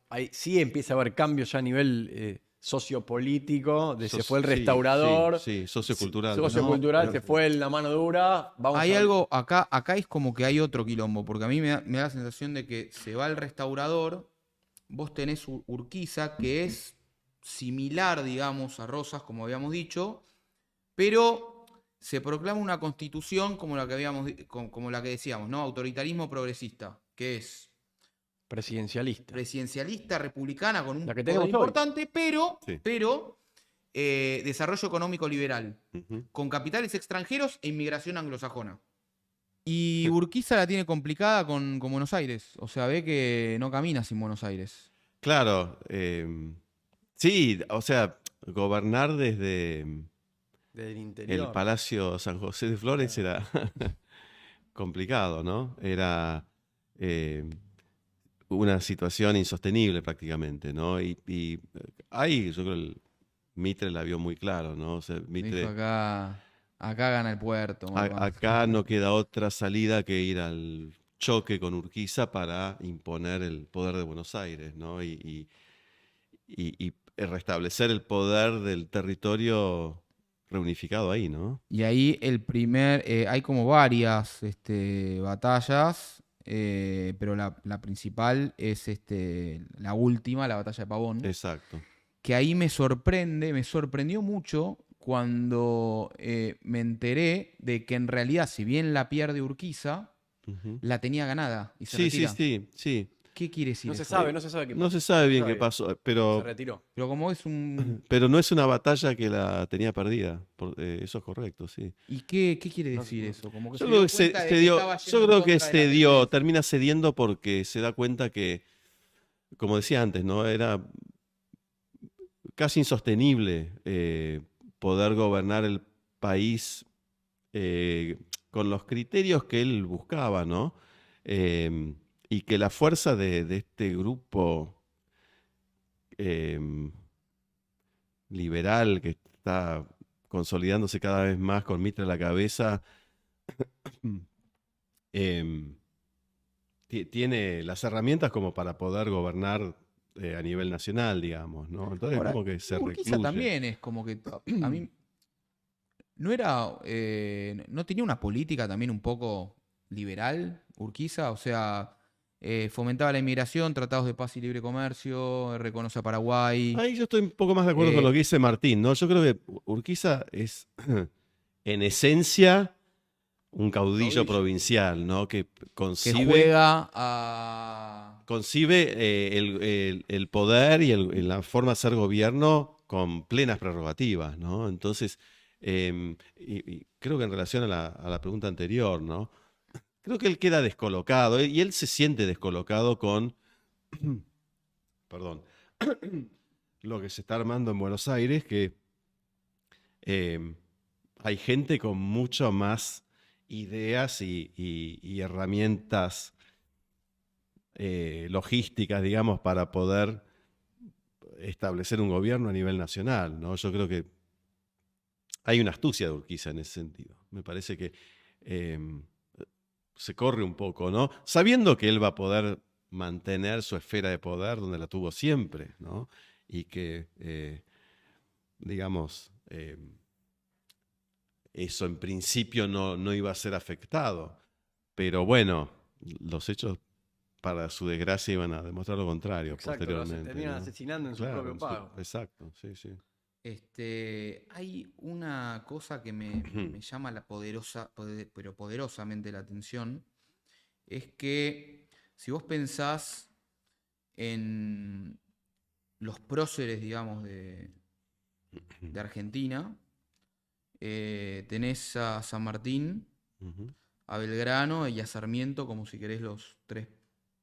Speaker 2: ahí sí empieza a haber cambios ya a nivel sociopolítico, se fue el
Speaker 3: sí,
Speaker 2: restaurador,
Speaker 3: sí, sociocultural.
Speaker 2: sociocultural,
Speaker 1: No,
Speaker 2: se fue la mano dura, vamos
Speaker 1: Hay
Speaker 2: a...
Speaker 1: algo, acá es como que hay otro quilombo, porque a mí me da la sensación de que se va el restaurador, vos tenés Urquiza, que es similar, digamos, a Rosas, como habíamos dicho, pero se proclama una constitución como la que como la que decíamos, ¿no? Autoritarismo progresista, que es
Speaker 2: Presidencialista.
Speaker 1: presidencialista, republicana, con un
Speaker 2: La que
Speaker 1: poder
Speaker 2: tenemos hoy.
Speaker 1: importante,
Speaker 3: Sí.
Speaker 1: pero desarrollo económico liberal,
Speaker 3: Ujú.
Speaker 1: con capitales extranjeros e inmigración anglosajona. Y Urquiza la tiene complicada con Buenos Aires. O sea, ve que no camina sin Buenos Aires.
Speaker 3: Claro, sí, o sea, gobernar desde
Speaker 2: Del
Speaker 3: el
Speaker 2: interior.
Speaker 3: Palacio San José de Flores era complicado, ¿no? Era una situación insostenible prácticamente, ¿no? Y ahí yo creo que Mitre la vio muy claro, ¿no? O sea,
Speaker 1: Dijo
Speaker 3: Mitre,
Speaker 1: acá gana el puerto, mamá.
Speaker 3: acá no queda otra salida que ir al choque con Urquiza para imponer el poder de Buenos Aires, ¿no? Y restablecer el poder del territorio reunificado ahí, ¿no?
Speaker 1: Y ahí hay como varias batallas, pero la principal es la última, la batalla de Pavón.
Speaker 3: Exacto.
Speaker 1: Que ahí me sorprendió mucho cuando me enteré de que en realidad, si bien la pierde Urquiza,
Speaker 3: Ujú.
Speaker 1: la tenía ganada y se
Speaker 3: Sí, sí,
Speaker 1: retira.
Speaker 3: sí.
Speaker 1: ¿Qué quiere decir
Speaker 2: No se
Speaker 1: eso?
Speaker 2: sabe, no se sabe qué
Speaker 3: No
Speaker 2: pasó.
Speaker 3: se sabe bien qué
Speaker 2: Todavía.
Speaker 3: pasó,
Speaker 2: Se
Speaker 3: pero,
Speaker 2: retiró.
Speaker 1: Pero como es un...
Speaker 3: pero no es una batalla que la tenía perdida. Eso es correcto, sí.
Speaker 1: ¿Y qué quiere
Speaker 2: No,
Speaker 1: decir
Speaker 2: no.
Speaker 1: eso? Como que
Speaker 3: Yo
Speaker 1: se
Speaker 3: creo
Speaker 1: dio
Speaker 3: que
Speaker 1: cuenta de que estaba
Speaker 3: yo
Speaker 1: yendo en
Speaker 3: creo que
Speaker 1: contra de la tendencia.
Speaker 3: termina cediendo porque se da cuenta que, como decía antes, ¿no? Era casi insostenible poder gobernar el país con los criterios que él buscaba, ¿no? Eh, y que la fuerza de este grupo eh, liberal que está consolidándose cada vez más con Mitre a la cabeza, eh, tiene las herramientas como para poder gobernar a nivel nacional, digamos, ¿no? Entonces
Speaker 1: Ahora,
Speaker 3: como que se
Speaker 1: Urquiza
Speaker 3: recluye.
Speaker 1: también es como que a mí no era, no tenía una política también un poco liberal, Urquiza, o sea, fomentaba la inmigración, tratados de paz y libre comercio, reconoce a Paraguay.
Speaker 3: Ahí yo estoy un poco más de acuerdo con lo
Speaker 1: eh,
Speaker 3: que dice Martín, ¿no? Yo creo que Urquiza es, en esencia, un caudillo
Speaker 2: Caudillo.
Speaker 3: provincial, ¿no? Que
Speaker 1: que
Speaker 3: concibe,
Speaker 1: juega a...
Speaker 3: concibe el poder y la forma de hacer gobierno con plenas prerrogativas, ¿no? Entonces, y creo que en relación a la pregunta anterior, ¿no? Creo que él queda descolocado y él se siente descolocado con, perdón, lo que se está armando en Buenos Aires, que eh, hay gente con mucho más ideas y herramientas logísticas, digamos, para poder establecer un gobierno a nivel nacional, ¿no? Yo creo que hay una astucia de Urquiza en ese sentido. Me parece que eh, se corre un poco, ¿no? Sabiendo que él va a poder mantener su esfera de poder donde la tuvo siempre, ¿no? Y que, digamos, eso en principio no iba a ser afectado. Pero bueno, los hechos, para su desgracia, iban a demostrar lo contrario
Speaker 2: Exacto, lo
Speaker 3: posteriormente,
Speaker 2: terminan
Speaker 3: ¿no?
Speaker 2: asesinando en su
Speaker 3: Claro,
Speaker 2: propio pago.
Speaker 3: exacto, sí, sí.
Speaker 1: Hay una cosa que me llama pero poderosamente la atención, es que si vos pensás en los próceres, digamos, de Argentina, tenés a San Martín,
Speaker 3: Ujú.
Speaker 1: a Belgrano y a Sarmiento, como si querés los tres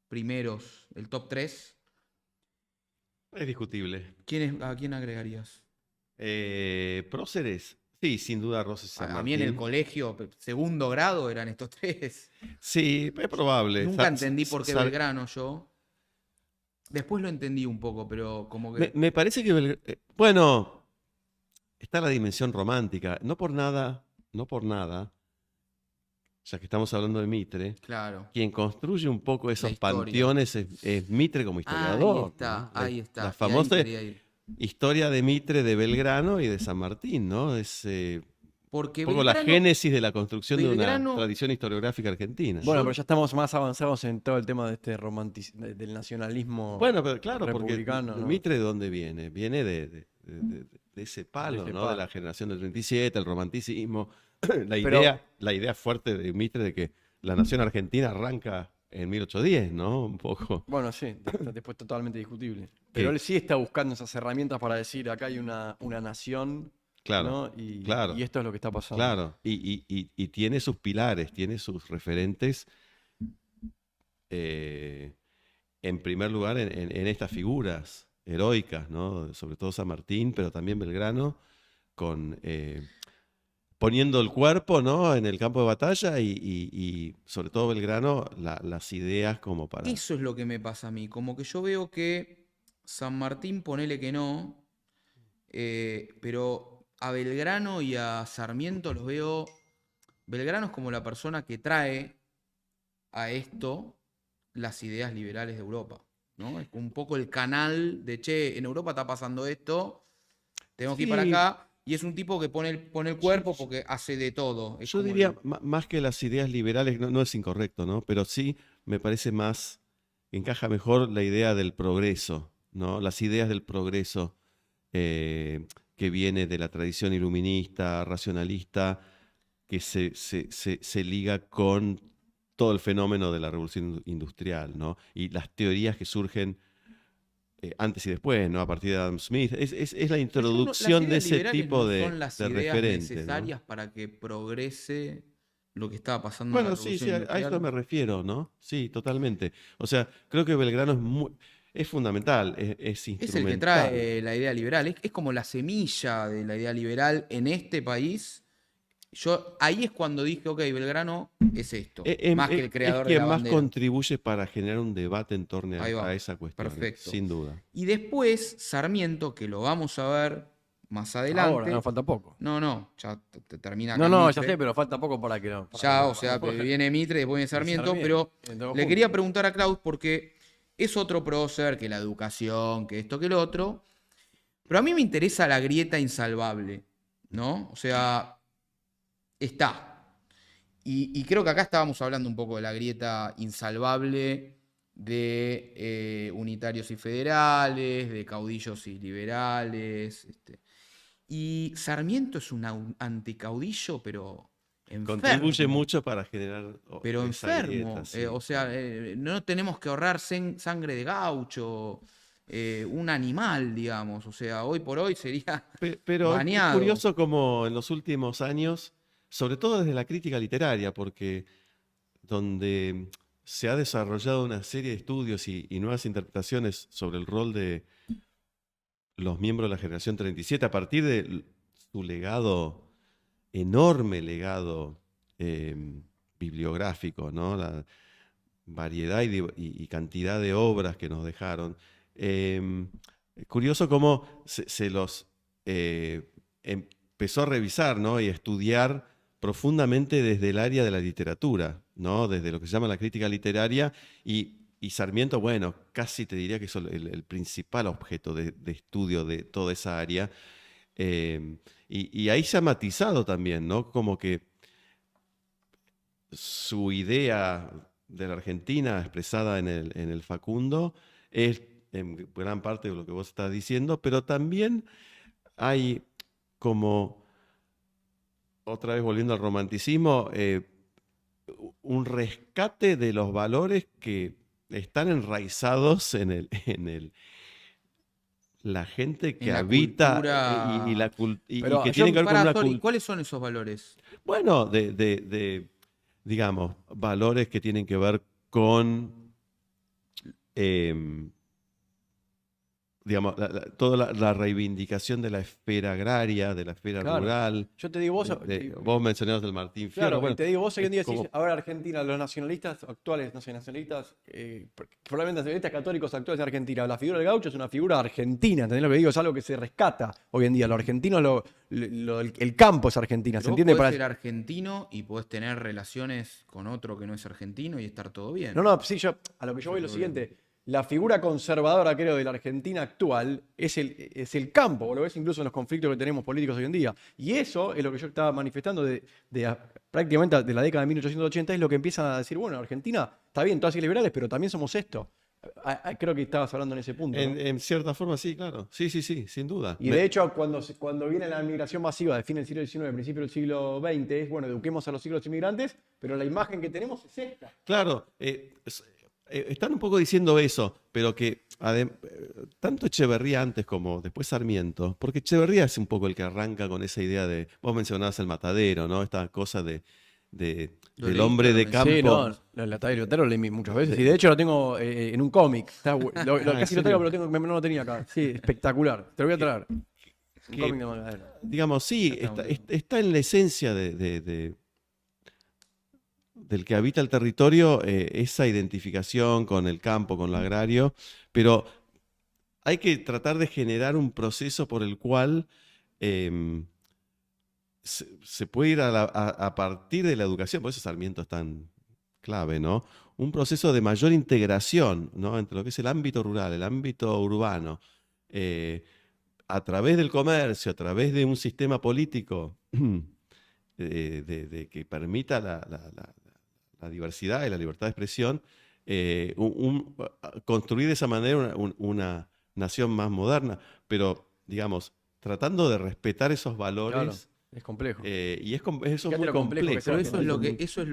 Speaker 1: primeros, el top 3.
Speaker 3: Es discutible.
Speaker 1: ¿A quién agregarías?
Speaker 3: Próceres, sí, sin duda Rosas y San
Speaker 1: A mí en el
Speaker 3: Martín.
Speaker 1: colegio, segundo grado, eran estos tres.
Speaker 3: Sí, es probable.
Speaker 1: Nunca entendí por qué Belgrano yo. Después lo entendí un poco, pero como que...
Speaker 3: Me parece que, bueno, está la dimensión romántica. No por nada, ya que estamos hablando de Mitre,
Speaker 1: Claro,
Speaker 3: quien construye un poco
Speaker 1: la
Speaker 3: esos
Speaker 1: historia.
Speaker 3: panteones es Mitre como historiador, ¿no?
Speaker 1: Ahí
Speaker 3: La
Speaker 1: está. Y ahí
Speaker 3: famosa
Speaker 1: quería ir.
Speaker 3: historia de Mitre de Belgrano y de San Martín, ¿no? Es
Speaker 1: Porque
Speaker 3: un poco la
Speaker 1: Belgrano,
Speaker 3: génesis de la construcción de una
Speaker 1: Belgrano,
Speaker 3: tradición historiográfica argentina.
Speaker 2: Bueno, pero ya estamos más avanzados en todo el tema de este del nacionalismo
Speaker 3: Bueno, pero claro, porque
Speaker 2: republicano, ¿no?
Speaker 3: Mitre, ¿de dónde viene? Viene de ese palo,
Speaker 2: ese
Speaker 3: ¿no? De
Speaker 2: palo.
Speaker 3: la generación del 37, el romanticismo.
Speaker 2: Pero,
Speaker 3: La idea fuerte de Mitre de que la nación argentina arranca en 1810, ¿no? Un poco.
Speaker 2: bueno, sí, después totalmente discutible.
Speaker 3: Que,
Speaker 2: Pero él sí está buscando esas herramientas para decir, acá hay una nación,
Speaker 3: claro,
Speaker 2: ¿no? Y
Speaker 3: claro,
Speaker 2: esto es lo que está pasando.
Speaker 3: claro. Y tiene sus pilares, tiene sus referentes, eh, en primer lugar, en estas figuras heroicas, ¿no? Sobre todo San Martín, pero también Belgrano, con poniendo el cuerpo, ¿no? En el campo de batalla y sobre todo Belgrano, las ideas como para...
Speaker 1: eso es lo que me pasa a mí. Como que yo veo que San Martín, ponele que no, pero a Belgrano y a Sarmiento los veo. Belgrano es como la persona que trae a esto las ideas liberales de Europa, ¿no? Es un poco el canal de, che, en Europa está pasando esto, tenemos que ir para
Speaker 3: Sí,
Speaker 1: acá, y es un tipo que pone el cuerpo porque hace de todo. Es
Speaker 3: yo
Speaker 1: como
Speaker 3: diría, más que las ideas liberales, no es incorrecto, ¿no? Pero sí me parece más, encaja mejor la idea del progreso, ¿no? Las ideas del progreso que viene de la tradición iluminista, racionalista, que se liga con todo el fenómeno de la revolución industrial, ¿no? Y las teorías que surgen antes y después, ¿no? A partir de Adam Smith. Es la introducción de ese tipo
Speaker 1: no son las
Speaker 3: de
Speaker 1: ideas
Speaker 3: referente, ¿no?
Speaker 1: necesarias para que progrese lo que estaba pasando en la
Speaker 3: Bueno, sí,
Speaker 1: revolución
Speaker 3: sí, a eso me
Speaker 1: industrial.
Speaker 3: refiero, ¿no? Sí, totalmente. O sea, creo que Belgrano es fundamental, es
Speaker 1: Es el que
Speaker 3: instrumental.
Speaker 1: trae la idea liberal, es como la semilla de la idea liberal en este país. Yo ahí es cuando dije, ok, Belgrano es esto, más que el
Speaker 3: Es
Speaker 1: creador de
Speaker 3: quien
Speaker 1: la
Speaker 3: más
Speaker 1: bandera.
Speaker 3: contribuye para generar un debate en torno
Speaker 1: Ahí
Speaker 3: a
Speaker 1: va,
Speaker 3: esa cuestión,
Speaker 1: perfecto.
Speaker 3: sin duda.
Speaker 1: Y después Sarmiento, que lo vamos a ver más
Speaker 2: Ahora,
Speaker 1: adelante.
Speaker 2: no falta poco.
Speaker 1: No, ya termina acá
Speaker 2: No,
Speaker 1: en
Speaker 2: no, ya
Speaker 1: Mitre.
Speaker 2: sé, pero falta poco para que no.
Speaker 1: Ya, o sea, viene Mitre, después viene Sarmiento, pero le quería preguntar a Klaus porque es otro prócer que la educación, que esto, que lo otro. Pero a mí me interesa la grieta insalvable, ¿no? O sea, está. Y creo que acá estábamos hablando un poco de la grieta insalvable de unitarios y federales, de caudillos y liberales. Y Sarmiento es un anticaudillo, pero
Speaker 3: Contribuye
Speaker 1: enfermo.
Speaker 3: mucho para generar
Speaker 1: Pero
Speaker 3: esa
Speaker 1: enfermo.
Speaker 3: grieta, sí.
Speaker 1: O sea, no tenemos que ahorrar sangre de gaucho, un animal, digamos. O sea, hoy por hoy sería
Speaker 3: Pero es
Speaker 1: baneado.
Speaker 3: curioso como en los últimos años, sobre todo desde la crítica literaria, porque donde se ha desarrollado una serie de estudios y nuevas interpretaciones sobre el rol de los miembros de la generación 37 a partir de su legado, enorme legado bibliográfico, ¿no? La variedad y cantidad de obras que nos dejaron. Curioso cómo se los empezó a revisar, ¿no? Y a estudiar profundamente desde el área de la literatura, ¿no? Desde lo que se llama la crítica literaria y Sarmiento, bueno, casi te diría que es el principal objeto de estudio de toda esa área. Y ahí se ha matizado también, ¿no? Como que su idea de la Argentina expresada en el Facundo es en gran parte de lo que vos estás diciendo, pero también hay como, otra vez volviendo al romanticismo, un rescate de los valores que están enraizados la gente que
Speaker 1: En la
Speaker 3: habita
Speaker 1: cultura.
Speaker 3: y
Speaker 2: Pero
Speaker 3: que
Speaker 2: yo,
Speaker 3: tiene que ver con una
Speaker 1: ¿Y
Speaker 3: cultura.
Speaker 1: cuáles son esos valores?
Speaker 3: Bueno, digamos, valores que tienen que ver con, digamos, toda la reivindicación de la esfera agraria, de la esfera
Speaker 2: claro,
Speaker 3: rural.
Speaker 2: yo te digo,
Speaker 3: Vos mencionabas el Martín Fierro.
Speaker 2: claro,
Speaker 3: Bueno,
Speaker 2: te digo, vos hoy en día
Speaker 3: es
Speaker 2: decís,
Speaker 3: como-
Speaker 2: ahora Argentina, los nacionalistas actuales, no sé, nacionalistas, probablemente nacionalistas católicos actuales de Argentina, la figura del gaucho es una figura argentina, ¿entendés lo que digo? Es algo que se rescata hoy en día. Lo argentino, el campo es Argentina,
Speaker 1: Pero
Speaker 2: ¿se
Speaker 1: vos
Speaker 2: entiende?
Speaker 1: podés ser argentino y podés tener relaciones con otro que no es argentino y estar todo bien.
Speaker 2: No, sí, a lo que yo voy es lo siguiente. La figura conservadora, creo, de la Argentina actual es el campo. Vos lo ves incluso en los conflictos que tenemos políticos hoy en día. Y eso es lo que yo estaba manifestando prácticamente de la década de 1880, es lo que empiezan a decir, bueno, Argentina está bien, todas las liberales, pero también somos esto. Creo que estabas hablando en ese punto, ¿no?
Speaker 3: en cierta forma, sí, claro. Sí, sin duda.
Speaker 2: Y de hecho, cuando viene la migración masiva de fin del siglo XIX, principio del siglo XX, es bueno, eduquemos a los siglos inmigrantes, pero la imagen que tenemos es esta.
Speaker 3: Claro, están un poco diciendo eso, pero que tanto Echeverría antes como después Sarmiento, porque Echeverría es un poco el que arranca con esa idea de, vos mencionabas el matadero, ¿no? Esta cosa del hombre de campo.
Speaker 2: Sí, no, la talla de Lotero lo leí muchas veces. Y de hecho lo tengo en un cómic. Casi lo tengo, pero no lo tenía acá. Sí, espectacular. Te lo voy a traer. Un cómic de Matadero.
Speaker 3: Digamos, sí, está en la esencia del que habita el territorio, esa identificación con el campo, con lo agrario, pero hay que tratar de generar un proceso por el cual se puede ir a partir de la educación, por eso Sarmiento es tan clave, ¿no? Un proceso de mayor integración, ¿no? Entre lo que es el ámbito rural, el ámbito urbano, a través del comercio, a través de un sistema político que permita la diversidad y la libertad de expresión, construir de esa manera una nación más moderna, pero, digamos, tratando de respetar esos valores.
Speaker 2: Claro. Es complejo.
Speaker 3: Y eso es
Speaker 2: Fíjate
Speaker 3: muy
Speaker 2: lo complejo que
Speaker 3: complejo.
Speaker 1: Pero
Speaker 2: es
Speaker 1: eso es lo que,
Speaker 2: Argentina.
Speaker 1: eso es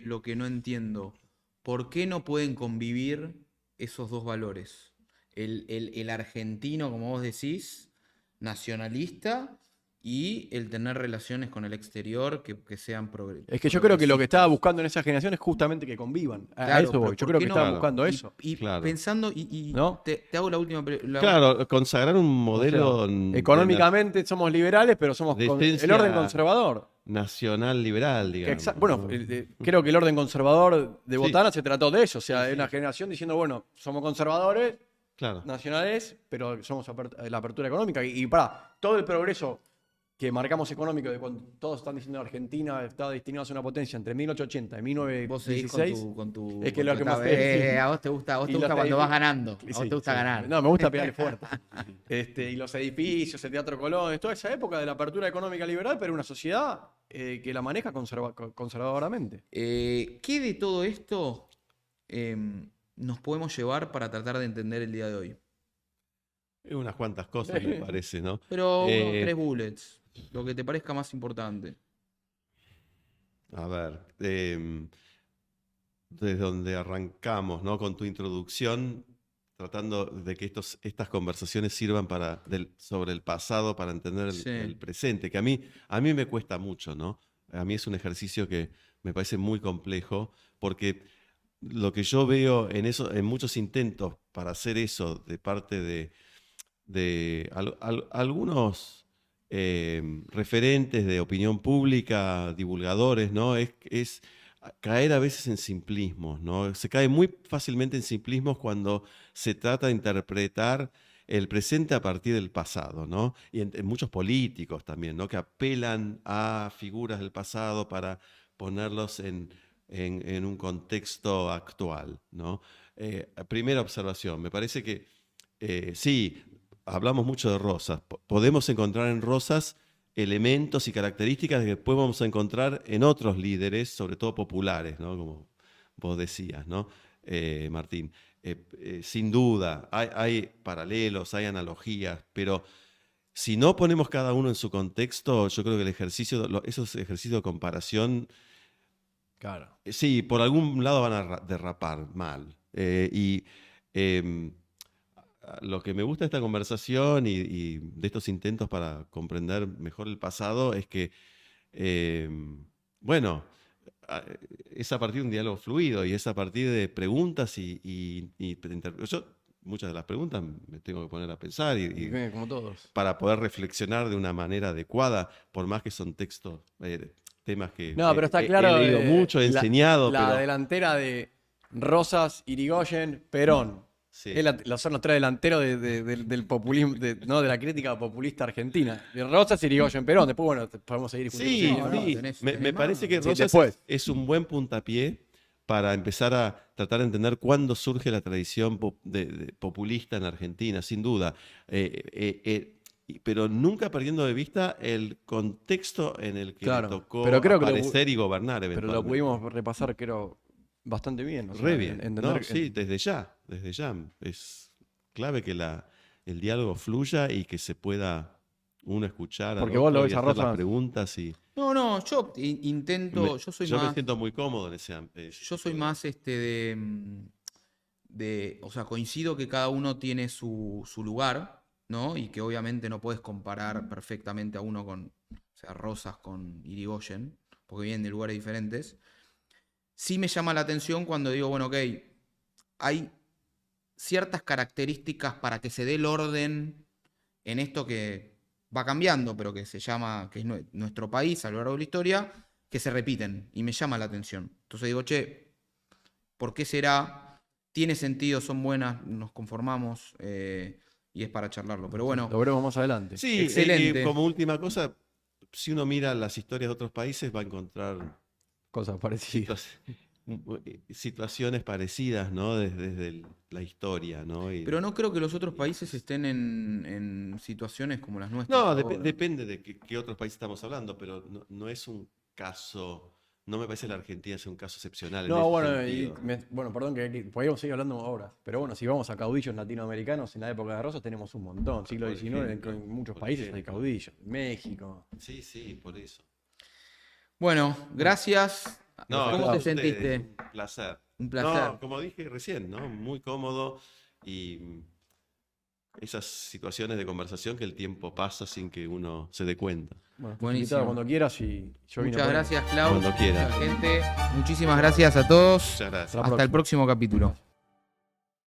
Speaker 1: lo que no entiendo. ¿Por qué no pueden convivir esos dos valores? El argentino, como vos decís, nacionalista, y el tener relaciones con el exterior que sean
Speaker 2: Es que yo creo que lo que estaba
Speaker 1: progresistas.
Speaker 2: buscando en esa generación es justamente que convivan. A
Speaker 1: Claro,
Speaker 2: eso voy.
Speaker 1: pero
Speaker 2: Yo
Speaker 1: ¿por
Speaker 2: creo
Speaker 1: qué
Speaker 2: que
Speaker 1: no?
Speaker 2: estaban
Speaker 3: Claro.
Speaker 2: buscando
Speaker 1: Y,
Speaker 2: eso.
Speaker 1: y
Speaker 3: Claro.
Speaker 1: pensando, y
Speaker 2: ¿No?
Speaker 1: te hago la última
Speaker 3: Claro, consagrar un
Speaker 2: O sea,
Speaker 3: modelo
Speaker 2: económicamente somos liberales, pero somos
Speaker 3: de
Speaker 2: el orden
Speaker 3: esencia
Speaker 2: conservador.
Speaker 3: nacional liberal, digamos.
Speaker 2: Bueno,
Speaker 3: ¿no?
Speaker 2: creo que el orden conservador de
Speaker 3: Sí.
Speaker 2: Botana se trató de eso. O sea,
Speaker 3: Sí,
Speaker 2: de una
Speaker 3: sí.
Speaker 2: generación diciendo, bueno, somos conservadores,
Speaker 3: Claro.
Speaker 2: nacionales, pero somos la apertura económica. Y para todo el progreso que marcamos económico de cuando todos están diciendo Argentina está destinada a ser una potencia entre 1880 y
Speaker 1: vos seguís
Speaker 2: 1916.
Speaker 1: con tu
Speaker 2: Es que
Speaker 1: con
Speaker 2: lo
Speaker 1: tu
Speaker 2: que más
Speaker 1: etapa.
Speaker 2: te decía.
Speaker 1: A vos te gusta,
Speaker 2: Y los
Speaker 1: cuando vas
Speaker 2: edificios-
Speaker 1: ganando. A vos
Speaker 2: Sí,
Speaker 1: te gusta
Speaker 2: sí.
Speaker 1: ganar.
Speaker 2: No, me gusta pegarle fuerte. Y los edificios, el Teatro Colón, toda esa época de la apertura económica liberal, pero una sociedad que la maneja conservadoramente.
Speaker 1: ¿Qué de todo esto nos podemos llevar para tratar de entender el día de hoy?
Speaker 3: Unas cuantas cosas, me parece, ¿no?
Speaker 1: Pero unos
Speaker 3: Eh,
Speaker 1: 3 bullets, lo que te parezca más importante.
Speaker 3: A ver, desde donde arrancamos, ¿no? Con tu introducción, tratando de que estas conversaciones sirvan sobre el pasado para entender
Speaker 1: Sí.
Speaker 3: el presente, que a mí me cuesta mucho, ¿no? A mí es un ejercicio que me parece muy complejo, porque lo que yo veo en muchos intentos para hacer eso de parte de algunos referentes de opinión pública, divulgadores, ¿no? Es caer a veces en simplismos, ¿no? Se cae muy fácilmente en simplismos cuando se trata de interpretar el presente a partir del pasado, ¿no? Y en muchos políticos también, ¿no? Que apelan a figuras del pasado para ponerlos en un contexto actual, ¿no? Primera observación, me parece que sí, hablamos mucho de Rosas. Podemos encontrar en Rosas elementos y características que después vamos a encontrar en otros líderes, sobre todo populares, ¿no? Como vos decías, ¿no? Martín. Sin duda, hay paralelos, hay analogías, pero si no ponemos cada uno en su contexto, yo creo que esos ejercicios de comparación,
Speaker 2: Claro.
Speaker 3: sí, por algún lado van a derrapar mal. Em, lo que me gusta de esta conversación y de estos intentos para comprender mejor el pasado es que, bueno, es a partir de un diálogo fluido y es a partir de preguntas yo muchas de las preguntas me tengo que poner a pensar
Speaker 2: Como todos.
Speaker 3: para poder reflexionar de una manera adecuada, por más que son temas que
Speaker 2: No, pero está claro.
Speaker 3: he leído mucho, he enseñado,
Speaker 2: la
Speaker 3: pero
Speaker 2: delantera de Rosas, Irigoyen, Perón.
Speaker 3: sí.
Speaker 2: Son los tres delanteros del populismo, ¿no? De la crítica populista argentina. De Rosas, Irigoyen, Perón. Después, bueno, podemos seguir
Speaker 3: Sí,
Speaker 1: No, no,
Speaker 3: sí.
Speaker 1: tenés
Speaker 3: Me
Speaker 1: más.
Speaker 3: parece que
Speaker 2: Sí,
Speaker 3: Rosas
Speaker 2: después.
Speaker 3: es un buen puntapié para empezar a tratar de entender cuándo surge la tradición populista en Argentina, sin duda. Pero nunca perdiendo de vista el contexto en el que
Speaker 2: Claro,
Speaker 3: le tocó
Speaker 2: pero creo que
Speaker 3: aparecer y gobernar
Speaker 2: Pero
Speaker 3: eventualmente.
Speaker 2: lo pudimos repasar, creo, bastante bien. O sea,
Speaker 3: Re bien.
Speaker 2: entender
Speaker 3: No, sí, desde ya. Es clave que el diálogo fluya y que se pueda uno escuchar al
Speaker 2: Porque vos
Speaker 3: otro
Speaker 2: lo
Speaker 3: y
Speaker 2: ves a
Speaker 3: hacer las
Speaker 2: Rosas.
Speaker 3: preguntas y
Speaker 1: No, yo intento, yo soy
Speaker 3: yo me
Speaker 1: más,
Speaker 3: siento muy cómodo en ese
Speaker 1: yo soy más o sea, coincido que cada uno tiene su lugar, ¿no? Y que obviamente no puedes comparar perfectamente a uno con, o sea, Rosas con Irigoyen, porque vienen de lugares diferentes. Sí me llama la atención cuando digo, bueno, ok, hay ciertas características para que se dé el orden en esto que va cambiando, pero que se llama, que es nuestro país a lo largo de la historia, que se repiten y me llama la atención. Entonces digo, che, ¿por qué será? Tiene sentido, son buenas, nos conformamos y es para charlarlo. Pero bueno,
Speaker 2: Lo veremos más adelante.
Speaker 3: Sí,
Speaker 1: excelente.
Speaker 3: como última cosa, si uno mira las historias de otros países va a encontrar
Speaker 2: Cosas parecidas.
Speaker 3: situaciones parecidas, ¿no? Desde la historia, ¿no?
Speaker 1: Pero no creo que los otros países estén en situaciones como las nuestras.
Speaker 3: No,
Speaker 1: ahora.
Speaker 3: depende de qué otros países estamos hablando, pero no es un caso no me parece que la Argentina sea un caso excepcional. en
Speaker 2: No,
Speaker 3: ese
Speaker 2: bueno,
Speaker 3: sentido.
Speaker 2: bueno, perdón que podríamos seguir hablando ahora. Pero bueno, si vamos a caudillos latinoamericanos, en la época de Rosas tenemos un montón. Siglo
Speaker 3: Por
Speaker 2: XIX,
Speaker 3: ejemplo,
Speaker 2: en muchos
Speaker 3: por
Speaker 2: países hay
Speaker 3: ejemplo.
Speaker 2: caudillos. México.
Speaker 3: Sí, sí, por eso.
Speaker 1: Bueno, gracias.
Speaker 3: No,
Speaker 1: ¿Cómo
Speaker 3: gracias
Speaker 1: te
Speaker 3: a ustedes,
Speaker 1: sentiste?
Speaker 3: Un placer.
Speaker 1: Un placer.
Speaker 3: No, como dije recién, ¿no? Muy cómodo y esas situaciones de conversación que el tiempo pasa sin que uno se dé cuenta.
Speaker 2: Bueno, estás
Speaker 1: Buenísimo.
Speaker 2: invitado cuando quieras y yo vine
Speaker 1: Muchas
Speaker 2: por ahí.
Speaker 1: gracias, Clau.
Speaker 3: Cuando quieran.
Speaker 1: Mucha gente. Muchísimas gracias a todos.
Speaker 3: Muchas gracias.
Speaker 2: Hasta la
Speaker 1: Hasta el
Speaker 2: próxima.
Speaker 1: próximo capítulo.